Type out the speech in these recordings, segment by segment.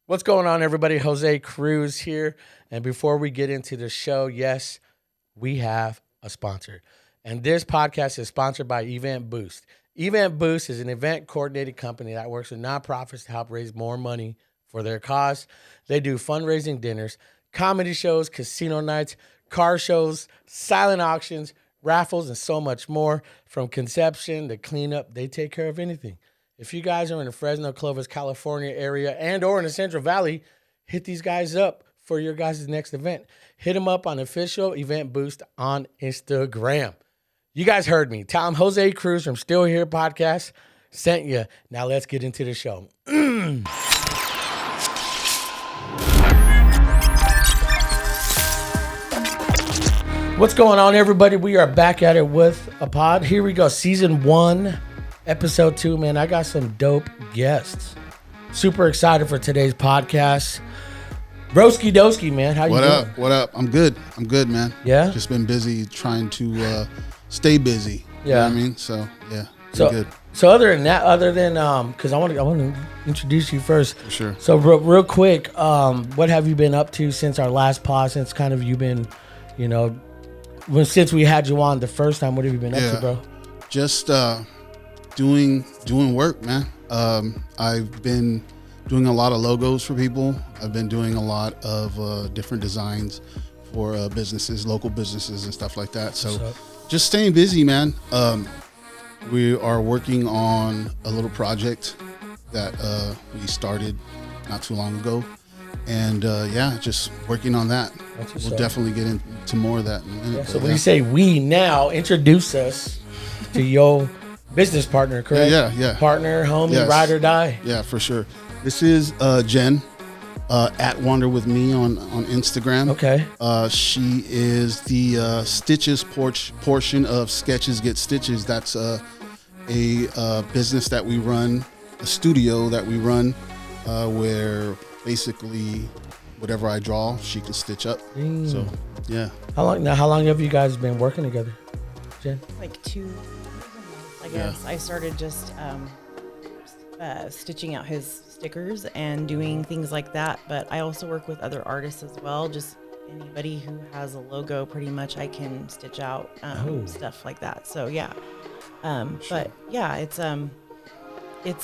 What's going on, everybody? Jose Cruz here. And before we get into the show, yes, we have a sponsor. And this podcast is sponsored by Event Boost. Event Boost is an event coordinated company that works with nonprofits to help raise more money for their cause. They do fundraising dinners, comedy shows, casino nights, car shows, silent auctions, raffles, and so much more. From conception to cleanup, they take care of anything. If you guys are in the Fresno, Clovis, California area and or in the Central Valley, hit these guys up for your guys' next event. Hit them up on Official Event Boost on Instagram. You guys heard me. Tell them Jose Cruz from Still Here Podcast sent you. Now let's get into the show. What's going on, everybody? We are back at it with a pod. Here we go. Season 1. Episode 2, man. I got some dope guests. Super excited for today's podcast. Roeski, man. How you doing? What up? I'm good, man. Yeah? Just been busy trying to stay busy. Yeah. You know what I mean? So, yeah. Good. So other than because I want to introduce you first. For sure. So real quick, what have you been up to since our last pod? Since kind of you've been, since we had you on the first time, what have you been up to, bro? Just doing work, man. I've been doing a lot of logos for people. I've been doing a lot of different designs for businesses, local businesses and stuff like that. So just staying busy, man. We are working on a little project that we started not too long ago. And just working on that. We'll definitely get into more of that in a minute. Yeah, so when you say we now, introduce us to your business partner, correct? Yeah. Partner, homie, ride or die. Yeah, for sure. This is Jen, at Wander With Me on Instagram. Okay. She is the Stitches portion of Sketches Get Stitches. That's a business that we run, a studio that we run, where basically whatever I draw, she can stitch up. So, yeah. How long have you guys been working together, Jen? Like 2 years, I guess. Yeah. I started just stitching out his stickers and doing things like that. But I also work with other artists as well. Just anybody who has a logo, pretty much, I can stitch out stuff like that. So yeah. But yeah, it's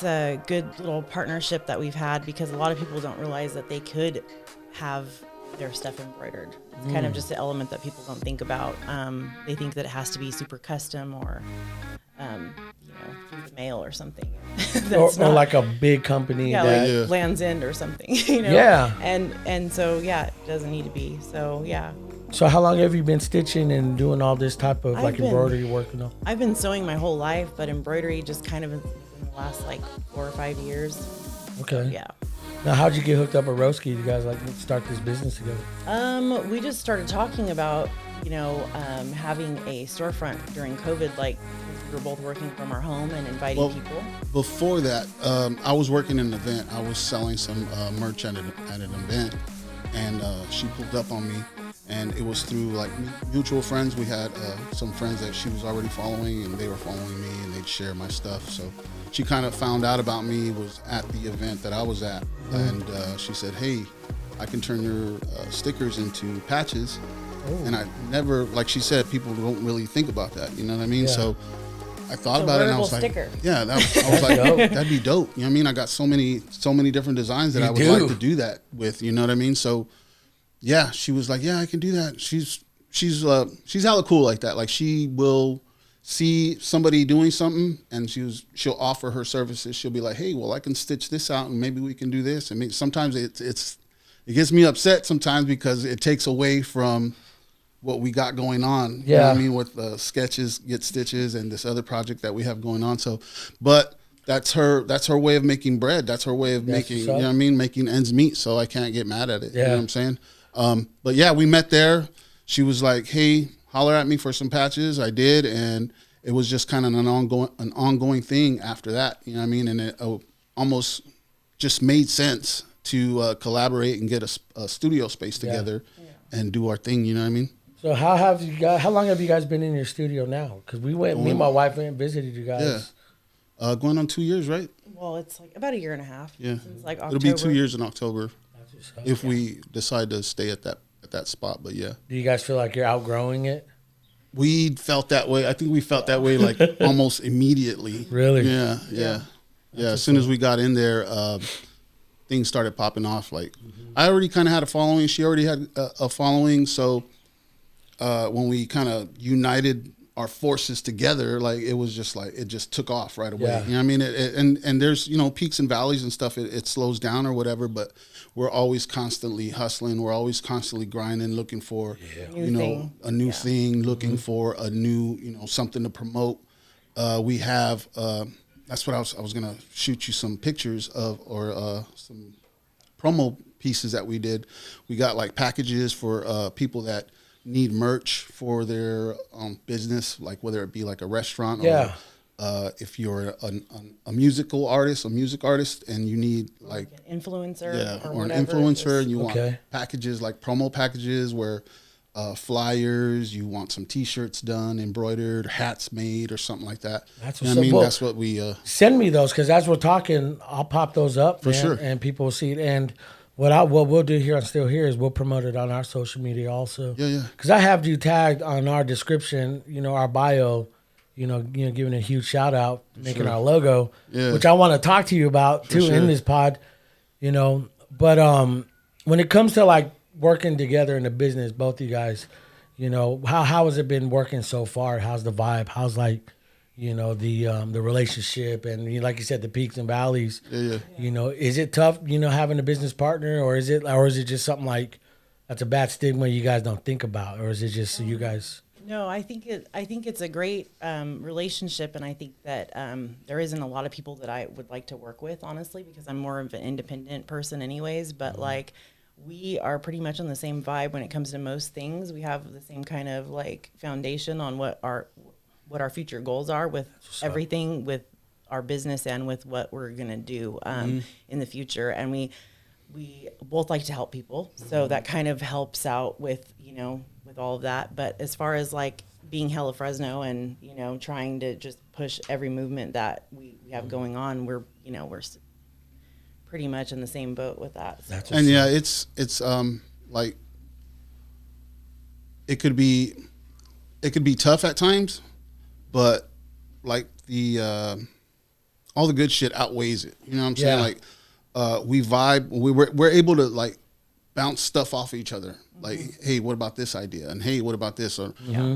a good little partnership that we've had because a lot of people don't realize that they could have their stuff embroidered. It's kind of just an element that people don't think about. They think that it has to be super custom or, through the mail or something. or like a big company. Like Land's End or something, Yeah. And so, it doesn't need to be. So, yeah. So how long have you been stitching and doing all this type of embroidery work? I've been sewing my whole life, but embroidery just kind of in the last 4 or 5 years. Okay. So, yeah. Now, how'd you get hooked up with Roeski? You guys start this business together? We just started talking about, having a storefront during COVID, we were both working from our home and inviting people. Before that, I was working in an event. I was selling some merch at an event, and she pulled up on me. And it was through mutual friends. We had some friends that she was already following, and they were following me, and they'd share my stuff. So she kind of found out about me, was at the event that I was at, and she said, "Hey, I can turn your stickers into patches." And I never, like she said, people don't really think about that. You know what I mean? Yeah. So I thought about it, and I was sticker. like, "Yeah, I was like, that'd be dope." You know what I mean? I got so many different designs that I would like to do that with. You know what I mean? So. Yeah, she was like, "Yeah, I can do that." She's hella cool like that. Like she will see somebody doing something, and she'll offer her services. She'll be like, "Hey, well, I can stitch this out, and maybe we can do this." And sometimes it gets me upset sometimes because it takes away from what we got going on. Yeah, you know what I mean, with Sketches Get Stitches and this other project that we have going on. So, but. That's her way of making bread. That's her way of making ends meet. So I can't get mad at it. Yeah. You know what I'm saying? But yeah, we met there. She was like, "Hey, holler at me for some patches." I did, and it was just kind of an ongoing thing after that. You know what I mean? And it almost just made sense to collaborate and get a studio space together and do our thing. You know what I mean? So how long have you guys been in your studio now? Because me and my wife went and visited you guys. Going on 2 years, right? Well, it's like about a year and a half. Yeah. Since like October. It'll be 2 years in October if we decide to stay at that spot. But yeah. Do you guys feel like you're outgrowing it? We felt that way. I think we felt that way like almost immediately. Really? Yeah. As soon as we got in there, things started popping off. Like I already kind of had a following. She already had a following. So when we kind of united our forces together, like it was just like it just took off right away. Yeah. You know what I mean? And there's peaks and valleys and stuff. It slows down or whatever, but we're always constantly hustling. We're always constantly grinding, looking for a new thing, looking for a new something to promote. We have that's what I was gonna shoot you some pictures of or some promo pieces that we did. We got like packages for people that need merch for their business, like whether it be like a restaurant or if you're a musical artist, a music artist, and you need like an influencer or an influencer, and you want packages like promo packages where flyers, you want some T-shirts done, embroidered, hats made, or something like that. That's what I mean. That's what we send me those because as we're talking, I'll pop those up for sure, and people will see it. And what we'll do here on Still Here is we'll promote it on our social media also. Yeah. Because I have you tagged on our description, our bio, giving a huge shout out, making our logo, which I want to talk to you about too in this pod, But when it comes to like working together in the business, both of you guys, how has it been working so far? How's the vibe? How's like, the relationship and like you said, the peaks and valleys. Is it tough, having a business partner, or is it just something like that's a bad stigma you guys don't think about, or is it just you guys? No, I think it's a great relationship, and I think that there isn't a lot of people that I would like to work with, honestly, because I'm more of an independent person, anyways. But like, we are pretty much on the same vibe when it comes to most things. We have the same kind of like foundation on what our future goals are with everything, with our business and with what we're gonna do in the future. And we both like to help people, so that kind of helps out with with all of that. But as far as like being Hella Fresno and trying to just push every movement that we have going on, we're pretty much in the same boat with that. So. And yeah, it's like it could be tough at times, but like all the good shit outweighs it. You know what I'm saying? Like we vibe. We're able to like bounce stuff off of each other. Like, hey, what about this idea? And hey, what about this? Or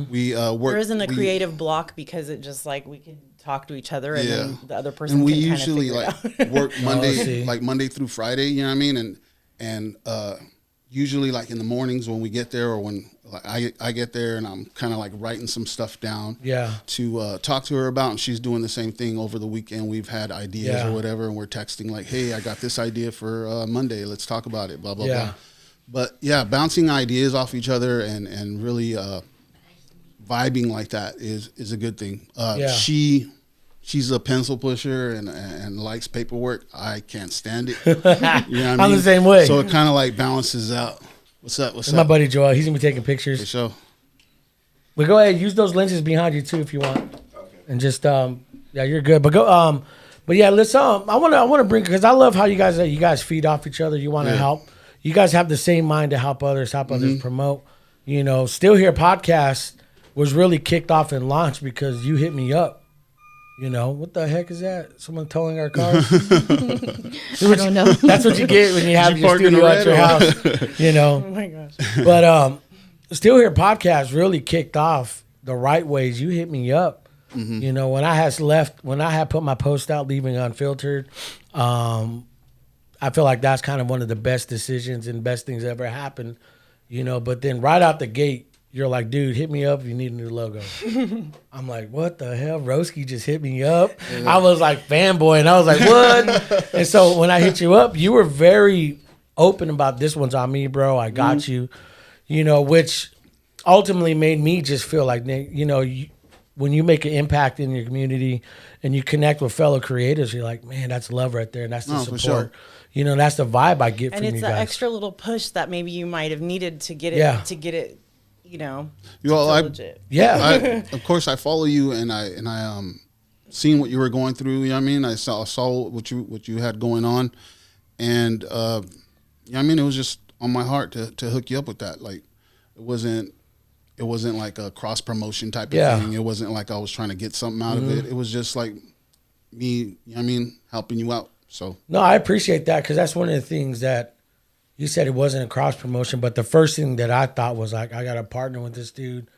we work. There isn't a creative block because it just like we can talk to each other and then the other person. And we can usually kind of like work Monday through Friday. You know what I mean? And usually like in the mornings when we get there, or when like I get there and I'm kind of like writing some stuff down. To talk to her about, and she's doing the same thing over the weekend. We've had ideas or whatever, and we're texting like, hey, I got this idea for Monday. Let's talk about it. Blah blah blah. But yeah, bouncing ideas off each other and really vibing like that is a good thing. She's a pencil pusher and likes paperwork. I can't stand it. You know what I mean? I'm the same way. So it kind of like balances out. What's up? My buddy Joel, he's gonna be taking pictures. For sure. But go ahead, use those lenses behind you too if you want. Okay. And just you're good. But go but yeah, let's I wanna bring, because I love how you guys feed off each other. You wanna help. You guys have the same mind to help others promote. Still Here podcast was really kicked off and launched because you hit me up. What the heck is that? Someone towing our cars? I don't know. That's what you get when you have your studio at your house. Oh my gosh. But Still Here podcast really kicked off the right ways. You hit me up. When I had put my post out, leaving unfiltered, I feel like that's kind of one of the best decisions and best things that ever happened, But then right out the gate, you're like, dude, hit me up if you need a new logo. I'm like, what the hell? Roeski just hit me up. I was like fanboy, and I was like, what? And so when I hit you up, you were very open about this one's on me, bro. I got you, which ultimately made me just feel like, when you make an impact in your community and you connect with fellow creators, you're like, man, that's love right there, and that's the support. For sure. That's the vibe I get from you guys. And it's that extra little push that maybe you might have needed to get it, legit. Of course I follow you, and I seen what you were going through. You know what I mean? I saw what you had going on, and you know what I mean, it was just on my heart to hook you up with that. Like, it wasn't like a cross promotion type of thing. It wasn't like I was trying to get something out of it. It was just like me, you know what I mean, helping you out. So no, I appreciate that, because that's one of the things that you said. It wasn't a cross promotion, but the first thing that I thought was like, I got a partner with this dude.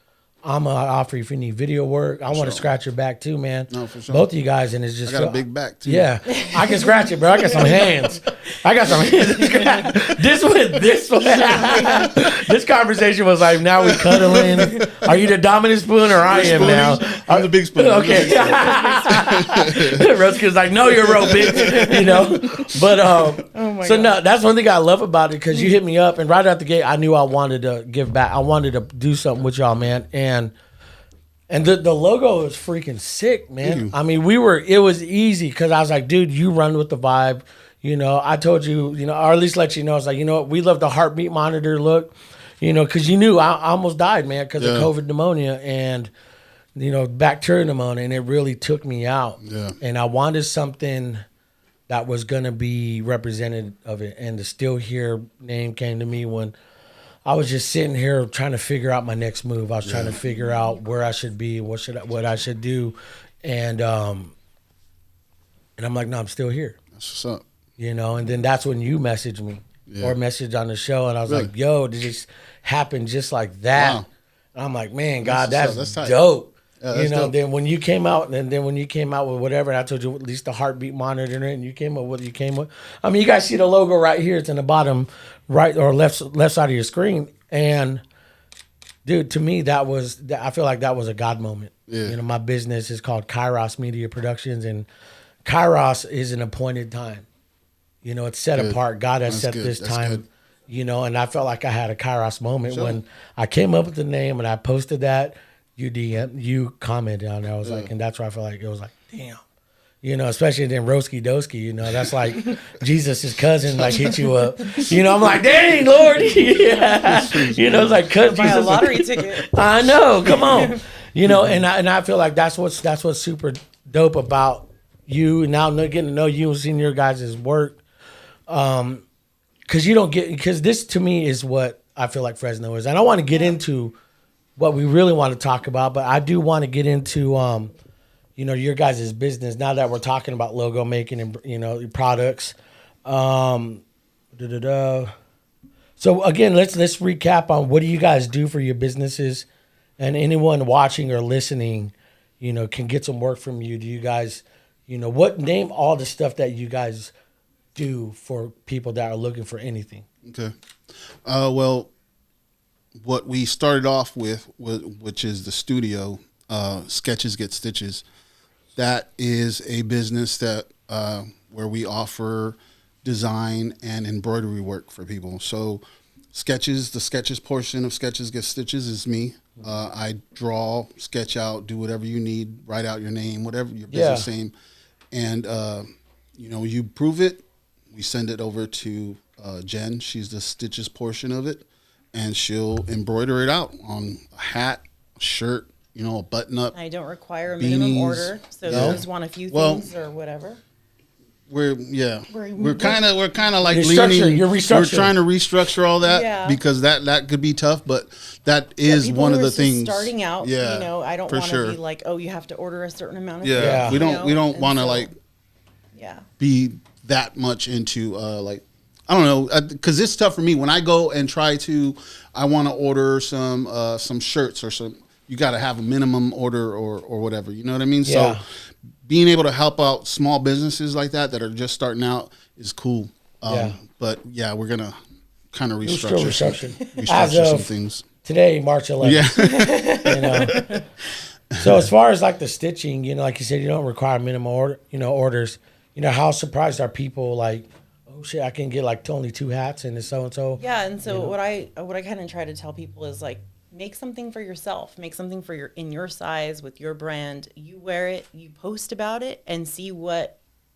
I'm gonna offer you if you need video work. I want to scratch your back too, man. No, for sure. Both of you guys, and it's just I got a big back too. Yeah, I can scratch it, bro. I got some hands. This conversation was like, now we cuddling. Are you the dominant spoon or I am now? I'm the big spoon. Okay. Roeski's like, no, you're real big, you know. But so no, that's one thing I love about it, because you hit me up, and right out the gate, I knew I wanted to give back. I wanted to do something with y'all, man. And the logo is freaking sick, man. I mean, it was easy, because I was like, dude, you run with the vibe. You know, I told you, you know, or at least let you know, I was like, you know what, we love the heartbeat monitor look, you know, because you knew I almost died, man, because of COVID pneumonia and, you know, bacterial pneumonia, and it really took me out. Yeah. And I wanted something that was going to be representative of it. And the Still Here name came to me when I was just sitting here trying to figure out my next move. I was trying to figure out where I should be, what I should do. And I'm like, no, I'm still here. That's what's up. You know, and then that's when you messaged me or messaged on the show, and I was like, yo, did this happen just like that? Wow. And I'm like, man, God, that's dope. Yeah, you know, dope. Then when you came out, with whatever, and I told you at least the heartbeat monitor, and you came up with what you came with. I mean, you guys see the logo right here. It's in the bottom right or left side of your screen. And dude, to me, I feel like that was a God moment. Yeah. You know, my business is called Kairos Media Productions, and Kairos is an appointed time. You know, it's set apart. God has set this time, you know, and I felt like I had a Kairos moment when I came up with the name and I posted that. You commented on it. I was like, and that's where I felt like it was like, damn. You know, especially then Roeski Doski, you know, that's like Jesus' cousin, like hit you up. You know, I'm like, dang, Lord. Yeah. You know, it's like, cut buy a lottery ticket. I know, come on. You know, and I feel like that's what's super dope about you. Now getting to know you and seeing your guys' work. Because this to me is what I feel like Fresno is. And I want to get into what we really want to talk about, but I do want to get into, you know, your guys' business now that we're talking about logo making and, you know, products. So again, let's recap on what do you guys do for your businesses, and anyone watching or listening, you know, can get some work from you. Do you guys, you know, name all the stuff that you guys do for people that are looking for anything? Okay. Well, what we started off with, which is the studio, Sketches Get Stitches. That is a business that where we offer design and embroidery work for people. So the sketches portion of Sketches Get Stitches is me. I draw, sketch out, do whatever you need, write out your name, whatever your business name. And, you know, you prove it. We send it over to Jen. She's the stitches portion of it, and she'll embroider it out on a hat, a shirt, you know, a button up. I don't require a minimum order, so you just want a few things or whatever. We're kind of like leaning. We're trying to restructure all that because that could be tough, but that is one of the things. Starting out, you know, I don't want to be like, oh, you have to order a certain amount of things. We don't want to be that much into like, I don't know, because it's tough for me when I go and I want to order some shirts or some. You got to have a minimum order or whatever. You know what I mean? Yeah. So being able to help out small businesses like that are just starting out is cool. But yeah, we're gonna kind of restructure some things today, March 11th. Yeah. You know. So as far as like the stitching, you know, like you said, you don't require minimum orders. You know, how surprised are people? Like, oh shit, I can get like only 2 hats and it's so and so. Yeah, and so what I kind of try to tell people is like, make something for yourself. Make something for in your size with your brand. You wear it, you post about it, and see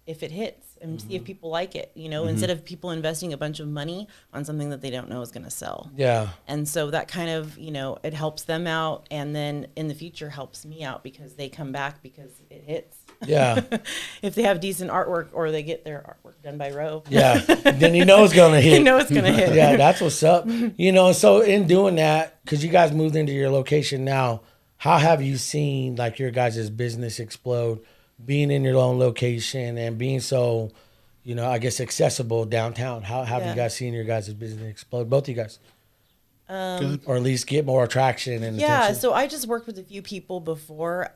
if it hits, and see if people like it. You know, instead of people investing a bunch of money on something that they don't know is going to sell. Yeah. And so that kind of, you know, it helps them out, and then in the future helps me out because they come back because it hits. Yeah. If they have decent artwork or they get their artwork done by Roe. Yeah. Then you know it's going to hit. You know it's going to hit. Yeah, that's what's up. You know, so in doing that, because you guys moved into your location now, how have you seen like your guys' business explode, being in your own location and being so, you know, I guess accessible downtown? How have you guys seen your guys' business explode? Both of you guys. Or at least get more traction and attention. So I just worked with a few people before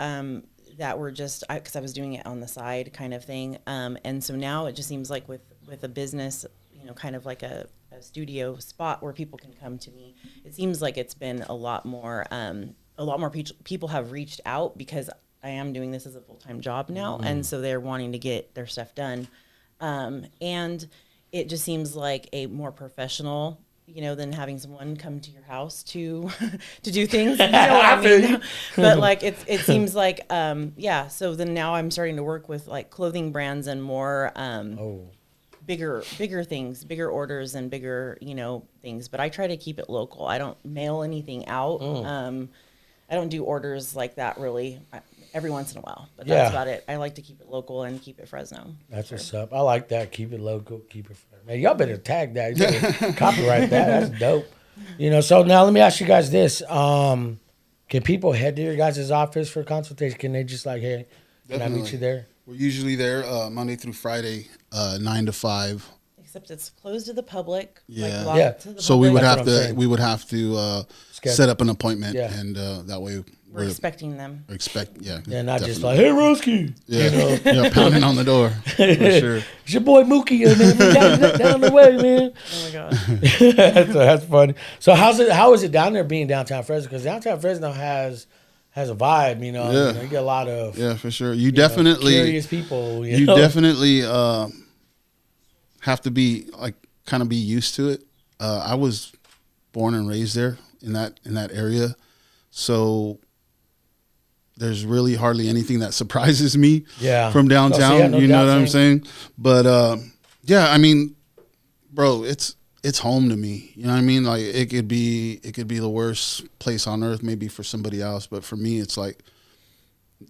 that were just, because I was doing it on the side kind of thing. And so now it just seems like with a business, you know, kind of like a studio spot where people can come to me, it seems like it's been a lot more people have reached out because I am doing this as a full-time job now. And so they're wanting to get their stuff done. And it just seems like a more professional, you know, than having someone come to your house to do things. You know what I mean? But like it seems like so then now I'm starting to work with like clothing brands and more bigger things, bigger orders and bigger, you know, things. But I try to keep it local. I don't mail anything out. I don't do orders like that really. Every once in a while, but that's about it. I like to keep it local and keep it Fresno. That's what's up. I like that. Keep it local, keep it Fresno. Man, y'all better tag that. You better copyright that. That's dope. You know, so now let me ask you guys this. Can people head to your guys' office for consultation? Can they just like, hey, can I meet you there? We're usually there Monday through Friday, 9 to 5. Except it's closed to the public. Yeah. Like locked to the So public. we would have to set up an appointment, and that way we're expecting them. Yeah, not definitely. just like, hey, Roeski. Yeah, you know? Pounding on the door. For sure. It's your boy Mookie, man. Down the way, man. Oh my god. That's funny. So how is it down there being downtown Fresno? Because downtown Fresno has a vibe, you know. Yeah. You know, you get a lot of for sure. You definitely curious people. You know? definitely have to be like kind of be used to it. I was born and raised there in that area, so there's really hardly anything that surprises me from downtown. You know what I'm saying? But I mean, bro, it's home to me. You know what I mean? Like it could be the worst place on earth maybe for somebody else, but for me it's like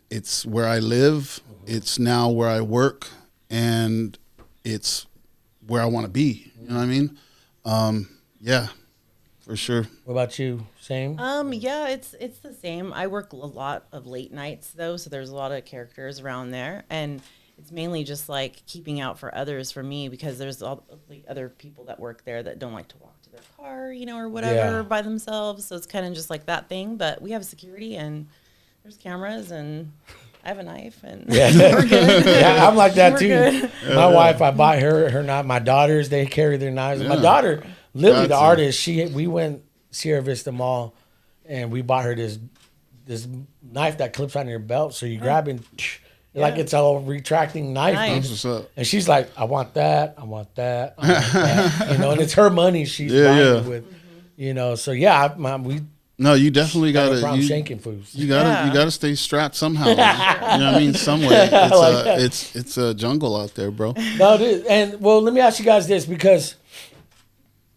it's where I live, it's now where I work, and it's where I want to be. You know what I mean? For sure. What about you? Same? It's the same. I work a lot of late nights though, so there's a lot of characters around there, and it's mainly just like keeping out for others for me, because there's all the other people that work there that don't like to walk to their car, you know, or whatever by themselves. So it's kind of just like that thing. But we have security and there's cameras and I have a knife and we're good. Yeah, I'm like that We're too. good. My wife, I buy her knife. My daughters, they carry their knives. My daughter, Lily, the artist, we went Sierra Vista Mall and we bought her this knife that clips on your belt. So you grab it, like it's a retracting knife. That's what's up. And she's like, I want that. I want that. You know, and it's her money she's buying it with. You know, so no, you definitely gotta. Shanking foods. You gotta stay strapped somehow. You know what I mean? Somewhere. It's a jungle out there, bro. No, it is. And well, let me ask you guys this, because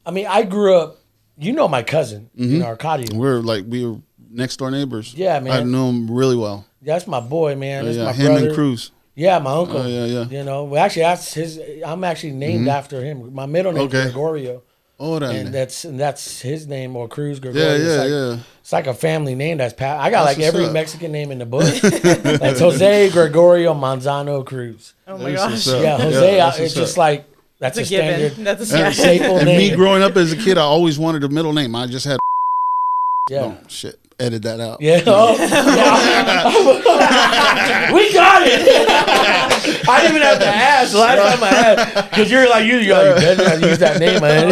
I mean, I grew up. You know my cousin, you know, Arcadio. We were next door neighbors. Yeah, man. I know him really well. That's my boy, man. That's my him brother. and Cruz. Yeah, my uncle. Oh, yeah. You know, well, actually, I'm actually named after him. My middle name is Gregorio. Oh, and that's his name, or Cruz Gregorio. Yeah. It's like a family name that's passed. I got like every Mexican name in the book. That's Jose Gregorio Manzano Cruz. Oh my gosh. Yeah, Jose. It's just like that's a standard. That's a staple and name. me growing up as a kid, I always wanted a middle name. I just had. Yeah. Oh shit. Edit that out. Yeah. Oh, we got it. I didn't even have to ask. The last time I asked, because you're like, you better not use that name, man.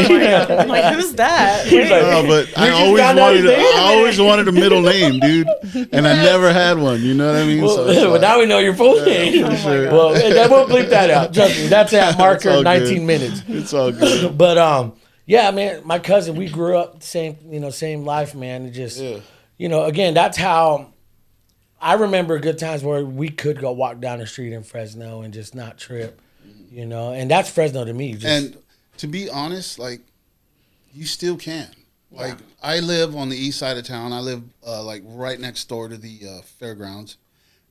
I'm like, who's that? But I always wanted a middle name, dude, and I never had one. You know what I mean? Well, now we know your full name. Sure. Well, that won't bleep that out. Trust me, that's at marker 19 minutes. It's all good. But yeah, man, my cousin, we grew up same life, man. It just. Yeah. You know, again, that's how I remember good times where we could go walk down the street in Fresno and just not trip, you know, and that's Fresno to me. And to be honest, like, you still can. Like, I live on the east side of town. I live, like, right next door to the fairgrounds.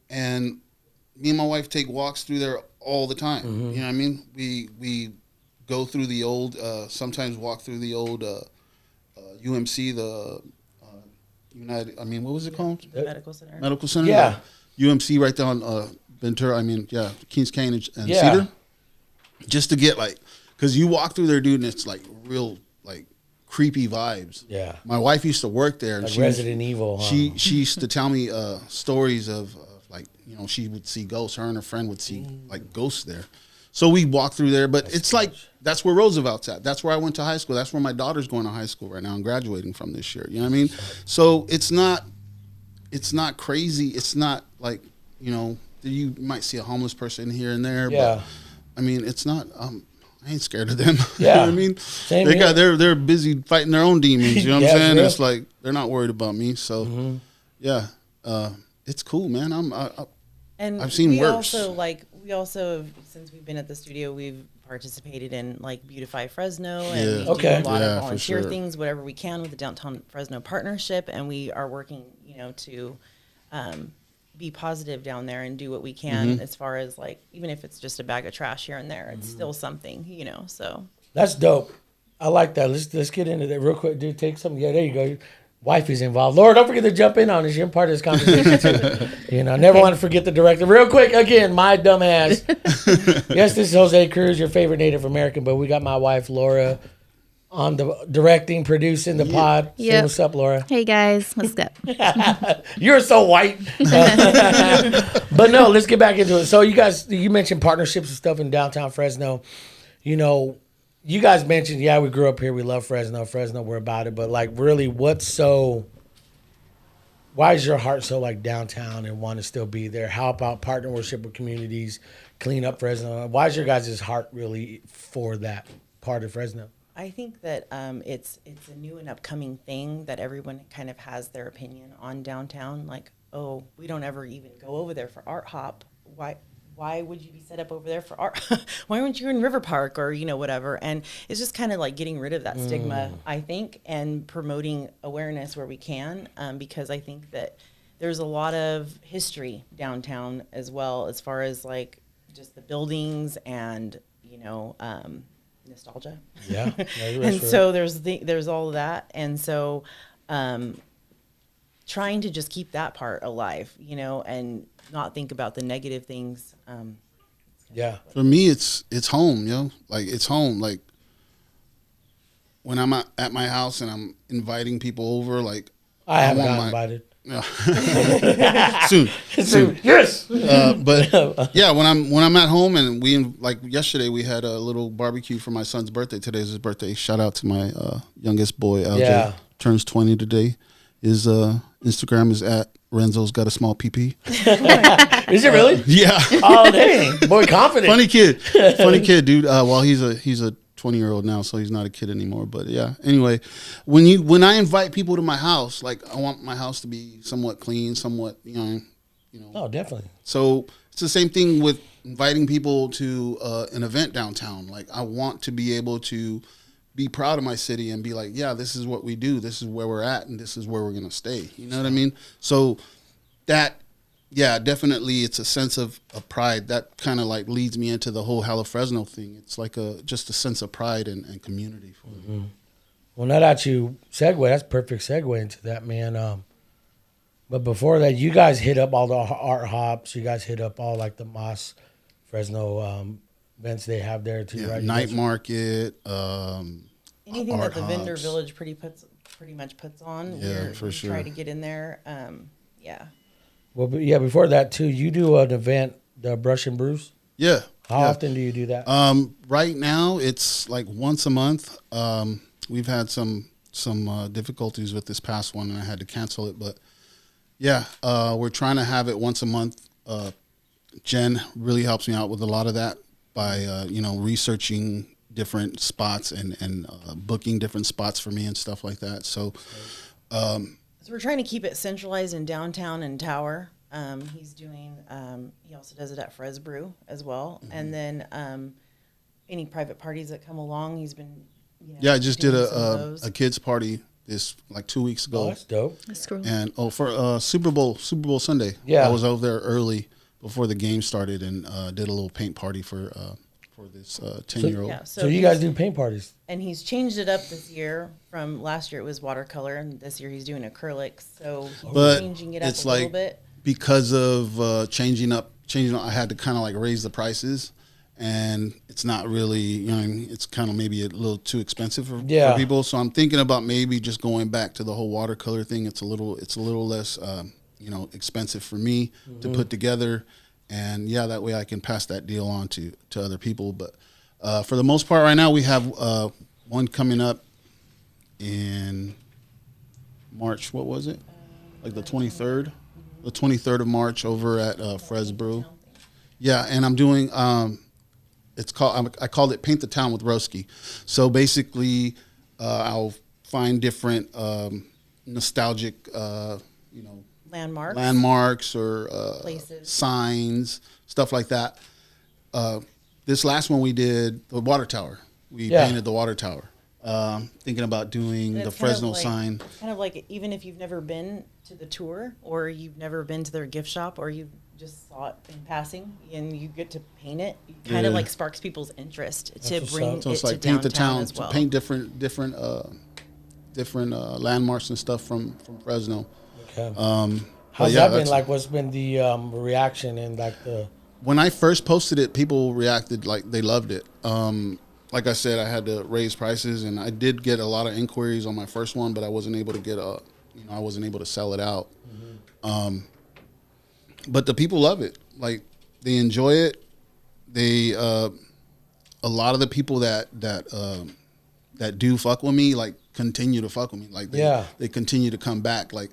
And me and my wife take walks through there all the time. You know what I mean? We go through the old, sometimes walk through the old UMC, the United, what was it called? The medical center. Medical Center? Yeah. UMC right there on Ventura, Kings Canyon and Yeah. Cedar. Just to get because you walk through there, dude, and it's real, creepy vibes. Yeah. My wife used to work there. And Like Resident Evil. Huh? She used to tell me stories of she would see ghosts. Her and her friend would see ghosts there. So we walk through there, but it's that's where Roosevelt's at. That's where I went to high school. That's where my daughter's going to high school right now and graduating from this year. You know what I mean? So it's not crazy. It's not you might see a homeless person here and there. Yeah. But it's not. I ain't scared of them. Yeah. You know what I mean? Same They here. they're busy fighting their own demons. You know what Yeah, I'm saying? real. It's like they're not worried about me. So yeah, it's cool, man. And I've seen we worse. Also, since we've been at the studio, we've participated in Beautify Fresno, and Yeah. we Okay. do a lot Yeah, of for volunteer sure. things, whatever we can with the Downtown Fresno Partnership, and we are working, to be positive down there and do what we can as far as even if it's just a bag of trash here and there, it's still something, So That's dope. I like that. Let's get into that real quick, dude. Take some. Yeah, there you go. Wife is involved. Laura, don't forget to jump in on this. You're part of this conversation too. Never want to forget the director. Real quick, again, my dumb ass. Yes, this is Jose Cruz, your favorite Native American, but we got my wife Laura on the directing, producing the pod. Say Yep. what's up, Laura? Hey guys, what's up? You're so white. But no, let's get back into it. So you mentioned partnerships and stuff in downtown Fresno. You guys mentioned, we grew up here. We love Fresno. Fresno, we're about it. But really, why is your heart so downtown and want to still be there? How about partnership with communities, clean up Fresno? Why is your guys' heart really for that part of Fresno? I think that it's a new and upcoming thing that everyone kind of has their opinion on downtown. We don't ever even go over there for art hop. Why would you be set up over there for art? Why weren't you in River Park or whatever? And it's just kind of getting rid of that stigma, I think, and promoting awareness where we can, because I think that there's a lot of history downtown as well, as far as just the buildings and nostalgia. Yeah. And so there's all of that, and so trying to just keep that part alive, and not think about the negative things. Yeah. For me, it's home, it's home. When I'm at my house and I'm inviting people over, I haven't want gotten invited. soon. Yes. But yeah, when I'm at home and yesterday we had a little barbecue for my son's birthday. Today's his birthday. Shout out to my youngest boy, LJ. Yeah. Turns 20 today. His Instagram is at Renzo's got a small PP. Is it really? Yeah. Oh dang, boy, confident. Funny kid, dude. Well, he's a 20-year-old now, so he's not a kid anymore. But yeah. Anyway, when I invite people to my house, I want my house to be somewhat clean, somewhat Oh, definitely. So it's the same thing with inviting people to an event downtown. I want to be able to be proud of my city and be this is what we do. This is where we're at, and this is where we're going to stay. You know what I mean? So that, definitely it's a sense of pride. That kind of leads me into the whole Hella Fresno thing. It's just a sense of pride and community for me. Well, now that you segue, that's a perfect segue into that, man. But before that, you guys hit up all the art hops. You guys hit up all the Moss Fresno events they have there too, right? Night market, Anything art that the vendor hops. village pretty much puts on. Yeah, for we sure. Try to get in there. Yeah. Well, but yeah, before that too, you do an event, the Brush and Brews. Yeah. How often do you do that? Right now it's once a month. We've had some difficulties with this past one, and I had to cancel it. But yeah, we're trying to have it once a month. Jen really helps me out with a lot of that by researching different spots and booking different spots for me and stuff like that. So So we're trying to keep it centralized in downtown and Tower. He's doing. He also does it at Fres Brew as well, and then any private parties that come along, he's been. yeah, I just did doing some of those. a kids party this 2 weeks Oh, ago. that's dope. That's cool. And for Super Bowl Sunday. Yeah. I was over there early. before the game started and did a little paint party for this 10-year-old. Yeah, So you guys do paint parties. And he's changed it up this year. From last year it was watercolor, and this year he's doing acrylics. So he's changing it up a little bit. Because of changing up, I had to kind of like raise the prices, and it's not really, you know, it's kind of maybe a little too expensive for people. So I'm thinking about maybe just going back to the whole watercolor thing. It's a little less, expensive for me to put together, and that way I can pass that deal on to other people. But for the most part, right now we have one coming up in March. What was it? Like the 23rd. The 23rd of March over at Fresno. Yeah, and I'm doing it's called I called it Paint the Town with Roeski. So basically, I'll find different nostalgic, landmarks or places, signs, stuff like that. This last one we did the water tower. We painted the water tower. Thinking about doing the Fresno sign. It's kind of like, even if you've never been to the tour, or you've never been to their gift shop, or you just saw it in passing and you get to paint it, it kind of like sparks people's interest to bring so it's it like to paint the downtown town, as well. to paint different landmarks and stuff from Fresno. Okay. How's that been? Like, what's been the reaction and like the? When I first posted it, people reacted like they loved it. Like I said, I had to raise prices, and I did get a lot of inquiries on my first one, but I wasn't able to get I wasn't able to sell it out. But the people love it. Like, they enjoy it. They a lot of the people that do fuck with me, like, continue to fuck with me. Like, they continue to come back. Like,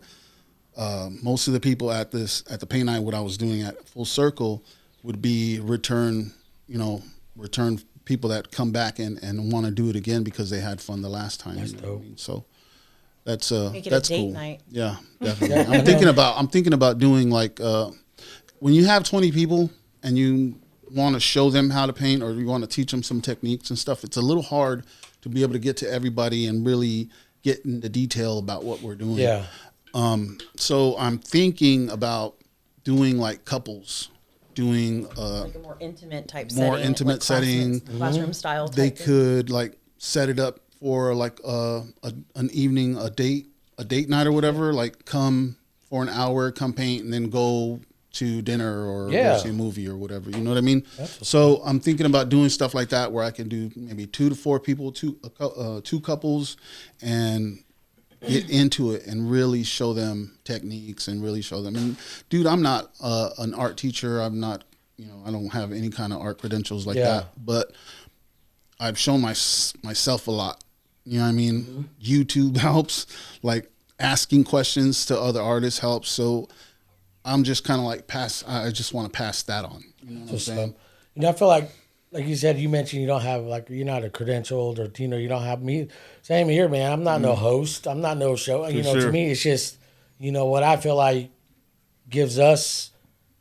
most of the people at the paint night, what I was doing at Full Circle, would be return people that come back and want to do it again because they had fun the last time. That's dope. What I mean? So that's Make it that's a date cool. night. Yeah, definitely. I'm thinking about doing like when you have 20 people and you want to show them how to paint, or you want to teach them some techniques and stuff. It's a little hard to be able to get to everybody and really get into detail about what we're doing. Yeah. So I'm thinking about doing like couples. Doing Like a more intimate type setting, classroom style type they thing. could like set it up for like an evening, a date night or whatever. Like, come for an hour, come paint, and then go to dinner or go see a movie or whatever. You know what I mean? So I'm thinking about doing stuff like that where I can do maybe 2 to 4 people, two couples, and get into it and really show them techniques and really show them. And dude, I'm not an art teacher. I'm not, I don't have any kind of art credentials like that, but I've shown myself a lot. You know what I mean? Mm-hmm. YouTube helps, like asking questions to other artists helps. So I'm just kind of like I just want to pass that on. You know what I'm saying? I feel like you said, you mentioned you don't have, like, you're not a credentialed, or, you don't have me. Same here, man. I'm not no host. I'm not no show. To me, it's just, what I feel like gives us,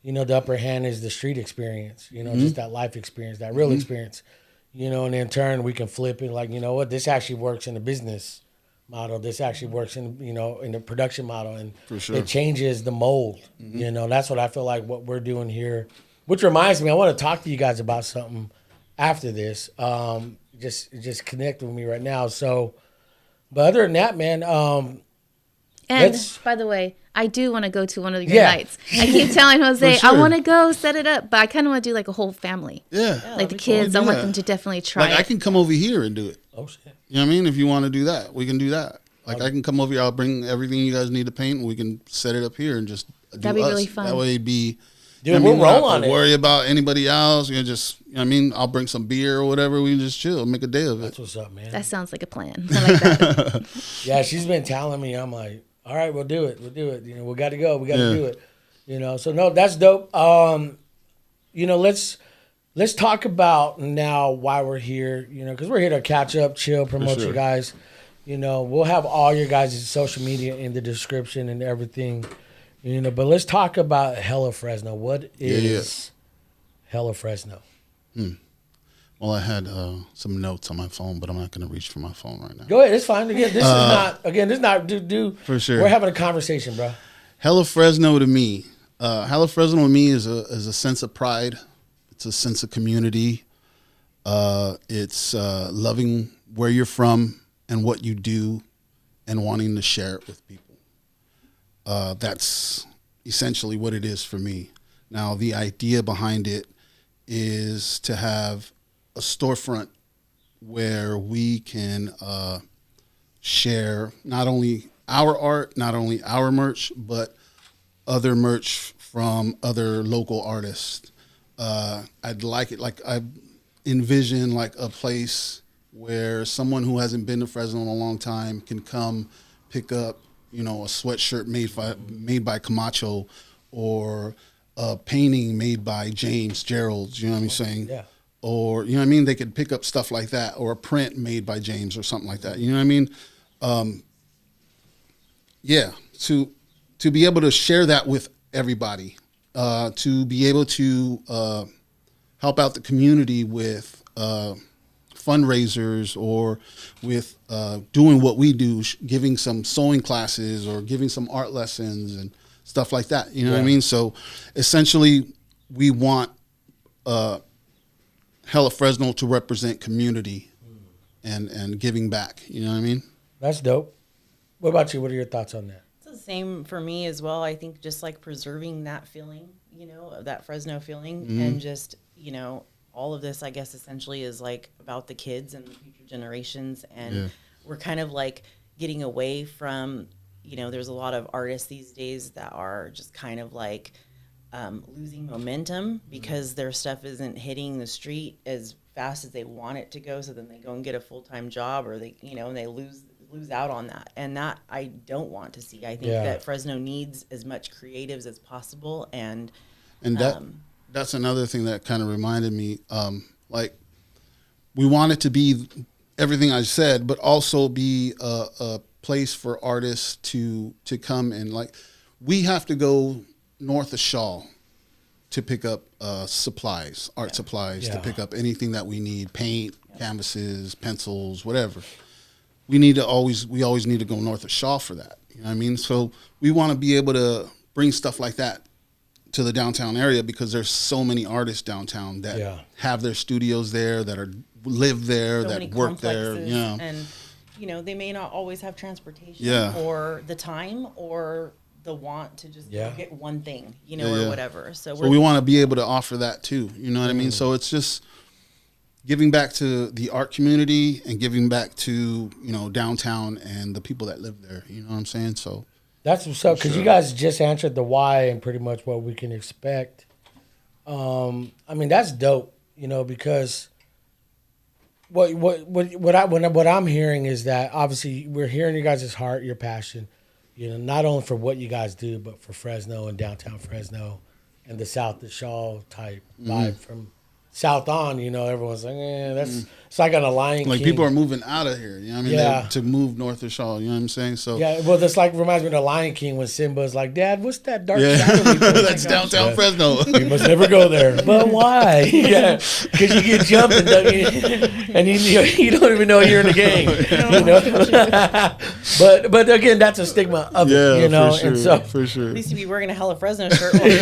the upper hand is the street experience, just that life experience, that real experience, and in turn we can flip it like, this actually works in the business model. This actually works in, in the production model, and it changes the mold. That's what I feel like what we're doing here, which reminds me, I want to talk to you guys about something after this. Just connect with me right now. So, but other than that, man. And by the way, I do want to go to one of your nights. I keep telling Jose, I want to go set it up, but I kind of want to do like a whole family. Yeah. Like the kids, I want them to definitely try it. I can come over here and do it. Oh, shit. You know what I mean? If you want to do that, we can do that. Like, I can come over here. I'll bring everything you guys need to paint, and we can set it up here and just do That'd be really fun. That way it'd be... Dude, we'll roll on it. Worry about anybody else. I'll bring some beer or whatever. We can just chill, make a day of it. That's what's up, man. That sounds like a plan. I like that. Yeah, she's been telling me. I'm like, all right, we'll do it. We got to go. We got to do it. So no, that's dope. Let's talk about now why we're here. Because we're here to catch up, chill, promote you guys. We'll have all your guys' social media in the description and everything. But let's talk about Hella Fresno. What is Hella Fresno? Well, I had some notes on my phone, but I'm not going to reach for my phone right now. Go ahead. It's fine. Again, this is not. Do. For sure. We're having a conversation, bro. Hella Fresno to me Hella Fresno to me is a sense of pride. It's a sense of community. It's loving where you're from and what you do and wanting to share it with people. That's essentially what it is for me. Now, the idea behind it is to have a storefront where we can share not only our art, not only our merch, but other merch from other local artists. I'd like it, like I envision like a place where someone who hasn't been to Fresno in a long time can come pick up, you know, a sweatshirt made by Camacho, or a painting made by James Gerald, you know what I'm saying? Yeah. Or, you know what I mean? They could pick up stuff like that, or a print made by James or something like that. You know what I mean? Yeah, to be able to share that with everybody, to be able to help out the community with fundraisers, or with doing what we do, giving some sewing classes or giving some art lessons and stuff like that. You know what I mean? So essentially, we want Hella Fresno to represent community and giving back. You know what I mean? That's dope. What about you? What are your thoughts on that? It's the same for me as well. I think just like preserving that feeling, you know, that Fresno feeling, and just, you know, all of this, I guess, essentially is like about the kids and the future generations. And we're kind of like getting away from, you know, there's a lot of artists these days that are just kind of like losing momentum because their stuff isn't hitting the street as fast as they want it to go. So then they go and get a full-time job, or they, you know, and they lose out on that. And that I don't want to see. I think that Fresno needs as much creatives as possible. And that's another thing that kind of reminded me, like, we want it to be everything I said, but also be a place for artists to come and, like, we have to go north of Shaw to pick up supplies, art supplies, to pick up anything that we need, paint, canvases, pencils, whatever. We always need to go north of Shaw for that. You know what I mean? So we want to be able to bring stuff like that to the downtown area, because there's so many artists downtown that have their studios there, that live there, that work there. You know, and you know, they may not always have transportation or the time or the want to just get one thing, you know, or whatever. So we want to be able to offer that too. You know what I mean? So it's just giving back to the art community and giving back to, you know, downtown and the people that live there. You know what I'm saying? So that's what's up, because you guys just answered the why and pretty much what we can expect. I mean, that's dope, you know, because what I'm hearing is that obviously we're hearing you guys' heart, your passion, you know, not only for what you guys do, but for Fresno and downtown Fresno and the South of Shaw type vibe from South on. You know, everyone's like, that's it's like on a Lion like King. People are moving out of here. You know what I mean? To move north of Shaw. You know what I'm saying? So well, that's like reminds me of the Lion King when Simba's like, "Dad, what's that dark shadow?" That's downtown Fresno. You must never go there. But why? Because you get jumped and you don't even know you're in the game. You know. but again, that's a stigma of it. You know, for sure, and so for sure. At least you'd be wearing a Hella Fresno shirt. Hey,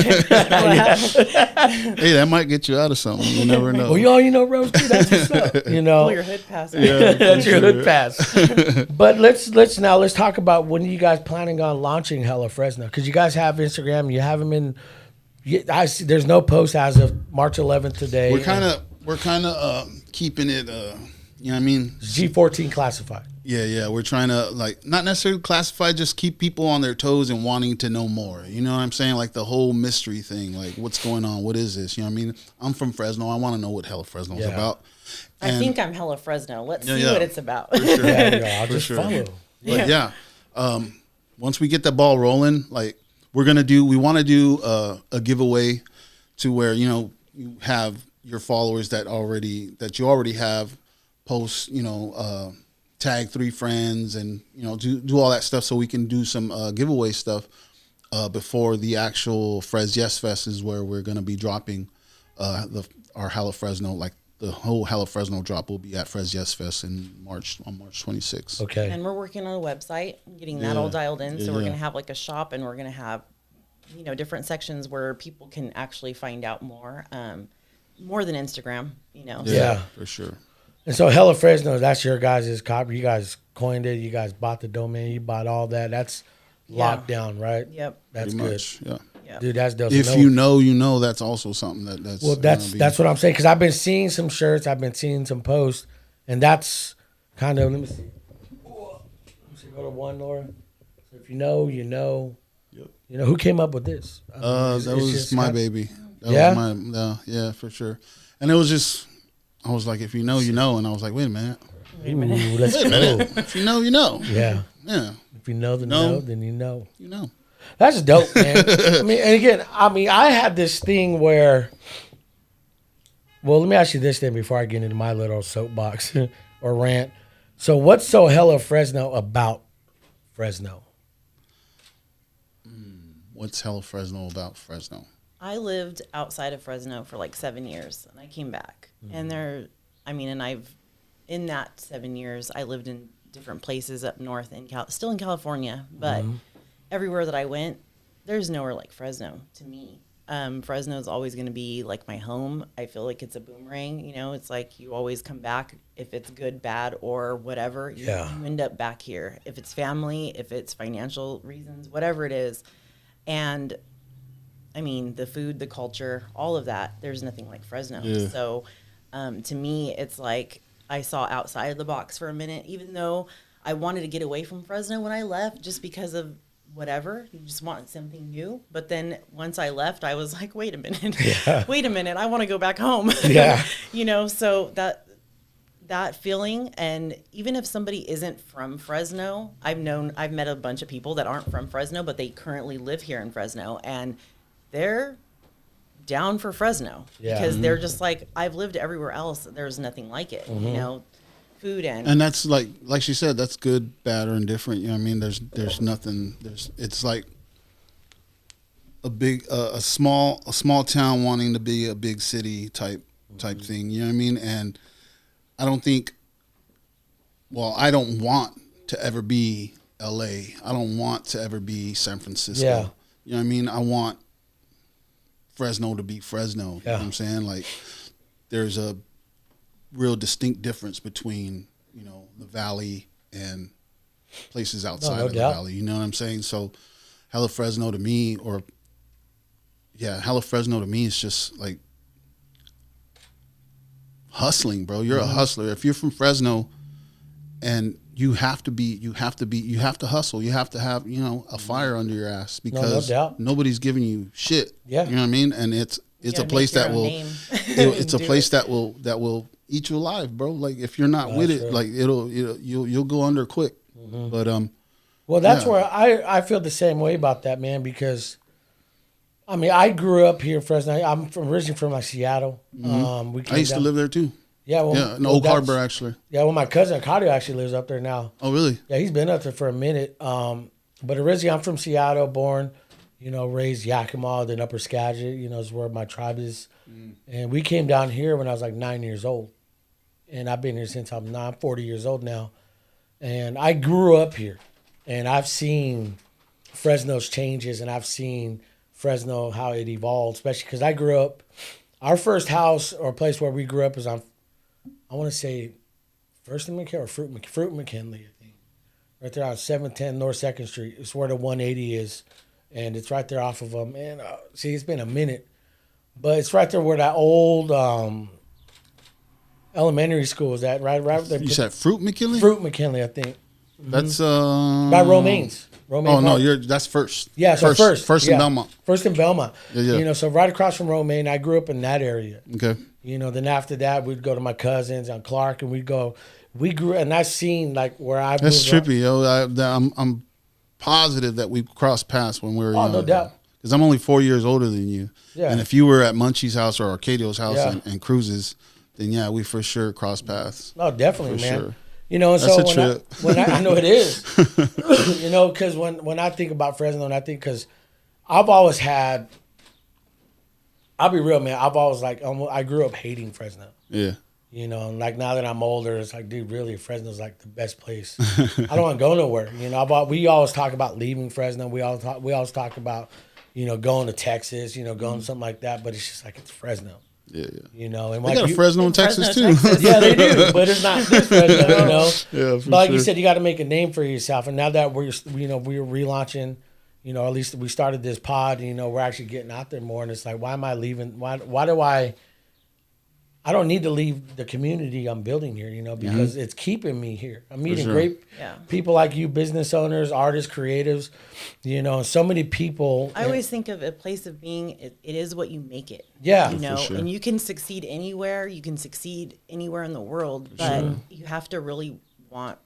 that might get you out of something. You never know. Well, you know, Roeski, that's what's up. You know, pull your hood pass. That's your hood pass. But let's talk about when you guys planning on launching Hella Fresno, because you guys have Instagram. You haven't been. I see. There's no post as of March 11th today. We're kind of keeping it. You know what I mean? G14 classified. Yeah. We're trying to, like, not necessarily classify, just keep people on their toes and wanting to know more. You know what I'm saying? Like the whole mystery thing. Like, what's going on? What is this? You know what I mean? I'm from Fresno. I want to know what Hella Fresno is about. I think I'm Hella Fresno. Let's see what it's about. For sure. I'll just follow. But once we get the ball rolling, like, we want to do a giveaway to where, you know, you have your followers that you already have post, you know, tag 3 friends and, you know, do all that stuff so we can do some giveaway stuff before the actual Frez Yes Fest is where we're going to be dropping our Hella Fresno, like the whole Hella Fresno drop will be at Frez Yes Fest on March 26th. Okay. And we're working on a website, getting that all dialed in. So we're going to have like a shop, and we're going to have different sections where people can actually find out more than Instagram, Yeah, for sure. And so Hella Fresno, that's your guys' copy. You guys coined it. You guys bought the domain. You bought all that. That's locked down, right? Yep. That's Pretty good. much, yeah. Yep. Dude, that's dope. If you know, that's also something that's well, that's what I'm saying, because I've been seeing some shirts, I've been seeing some posts, and that's kind of, let me see, go to one, Laura. So if you know, you know. Yep. You know, who came up with this? That was my baby. That Yeah? was yeah, for sure. And it was just, I was like, if you know, you know. And I was like, wait a minute. Ooh, let's Wait a go. minute. If you know, you know. Yeah. Yeah. If you know the No. know, then you know. You know. That's dope, man. And again, I had this thing where, well, let me ask you this then before I get into my little soapbox or rant. So what's so Hella Fresno about Fresno? What's Hella Fresno about Fresno? I lived outside of Fresno for like 7 years, and I came back. And in that 7 years, I lived in different places up north, still in California, but everywhere that I went, there's nowhere like Fresno to me. Fresno is always going to be like my home. I feel like it's a boomerang. It's like you always come back if it's good, bad, or whatever. You end up back here. If it's family, if it's financial reasons, whatever it is. And I mean, the food, the culture, all of that, there's nothing like Fresno. Yeah. So to me, it's like I saw outside of the box for a minute, even though I wanted to get away from Fresno when I left just because of whatever. You just want something new. But then once I left, I was like, wait a minute. Wait a minute. I want to go back home. Yeah. So that feeling, and even if somebody isn't from Fresno, I've met a bunch of people that aren't from Fresno, but they currently live here in Fresno, and they're down for Fresno because they're just like, I've lived everywhere else. There's nothing like it, food And that's like she said, that's good, bad, or indifferent. You know what I mean? There's nothing. It's like a small town wanting to be a big city type thing. You know what I mean? And I don't want to ever be LA. I don't want to ever be San Francisco. Yeah. You know what I mean? I want Fresno to be Fresno. You know Yeah. what I'm saying? Like, there's a real distinct difference between, the valley and places outside of the valley. You know what I'm saying? So Hella Fresno to me is just like hustling, bro. You're a hustler. If you're from Fresno, and you have to hustle. You have to have, a fire under your ass, because nobody's giving you shit. Yeah. You know what I mean? And it's a place that will it's a place that will eat you alive, bro. Like, if you're not with it, like you'll go under quick. But well, that's where I feel the same way about that, man, because I mean, I grew up here in Fresno. I'm originally from like Seattle. I used to live there too. Yeah, in Oak Harbor, actually. Yeah, well, my cousin Cardio actually lives up there now. Oh, really? Yeah, he's been up there for a minute. But originally, I'm from Seattle, born, raised Yakima, then Upper Skagit, is where my tribe is. And we came down here when I was like 9 years old. And I've been here since I'm 40 years old now. And I grew up here. And I've seen Fresno's changes, and I've seen Fresno, how it evolved, especially because I grew up, our first house or place where we grew up is on, I want to say, First and McKinley or Fruit McKinley, I think. Right there on 710 North 2nd Street. It's where the 180 is. And it's right there off of them. And see, it's been a minute. But it's right there where that old elementary school is at. Right there. You said Fruit McKinley? Fruit McKinley, I think. That's by Romaine's. That's First. Yeah, so First in Belmont. First in Belmont. Yeah. So right across from Romaine, I grew up in that area. Okay. Then after that, we'd go to my cousins on Clark, and we grew, and I've seen like where I. That's trippy, yo. I'm positive that we crossed paths when we were young. No doubt. Because I'm only 4 years older than you. Yeah. And if you were at Munchie's house or Arcadio's house and Cruz's, then yeah, we for sure crossed paths. No, definitely, for man. Sure. And that's so a trip. I know it is. Because when I think about Fresno, and I think because I've always had. I'll be real, man. I've always I grew up hating Fresno. Yeah. And like now that I'm older, it's like, dude, really, Fresno's like the best place. I don't want to go nowhere. We always talk about leaving Fresno. We always talk about, going to Texas, going something like that. But it's just like it's Fresno. Yeah. And they like got a Fresno in Texas too. Yeah, they do, but it's not this Fresno, Yeah, but like you said, you got to make a name for yourself. And now that we're relaunching, at least we started this pod. We're actually getting out there more. And it's like, why am I leaving? Why do I don't need to leave the community I'm building here, because it's keeping me here. I'm meeting great people like you, business owners, artists, creatives, and so many people. I always think of a place of being, it is what you make it. Yeah. And you can succeed anywhere. You can succeed anywhere in the world, but you have to really want,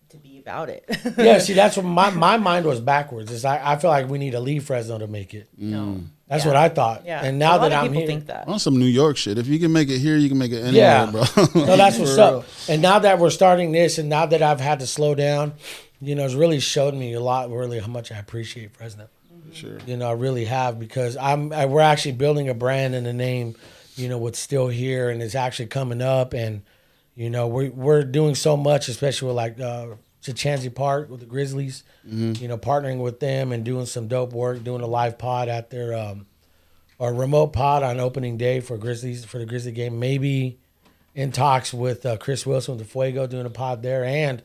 to be about it. Yeah, see, that's what my mind was backwards. Is I feel like we need to leave Fresno to make it. No. That's what I thought. Yeah. And now that I'm people here, think that. On some New York shit. If you can make it here, you can make it anywhere, bro. No, that's what's up. And now that we're starting this, and now that I've had to slow down, it's really showed me a lot, really, how much I appreciate Fresno. Sure. I really have, because we're actually building a brand and a name, what's still here, and it's actually coming up, and we're doing so much, especially with like Chichanzi Park with the Grizzlies, partnering with them and doing some dope work, doing a live pod at their or remote pod on opening day for the Grizzly game. Maybe in talks with Chris Wilson with the Fuego, doing a pod there, and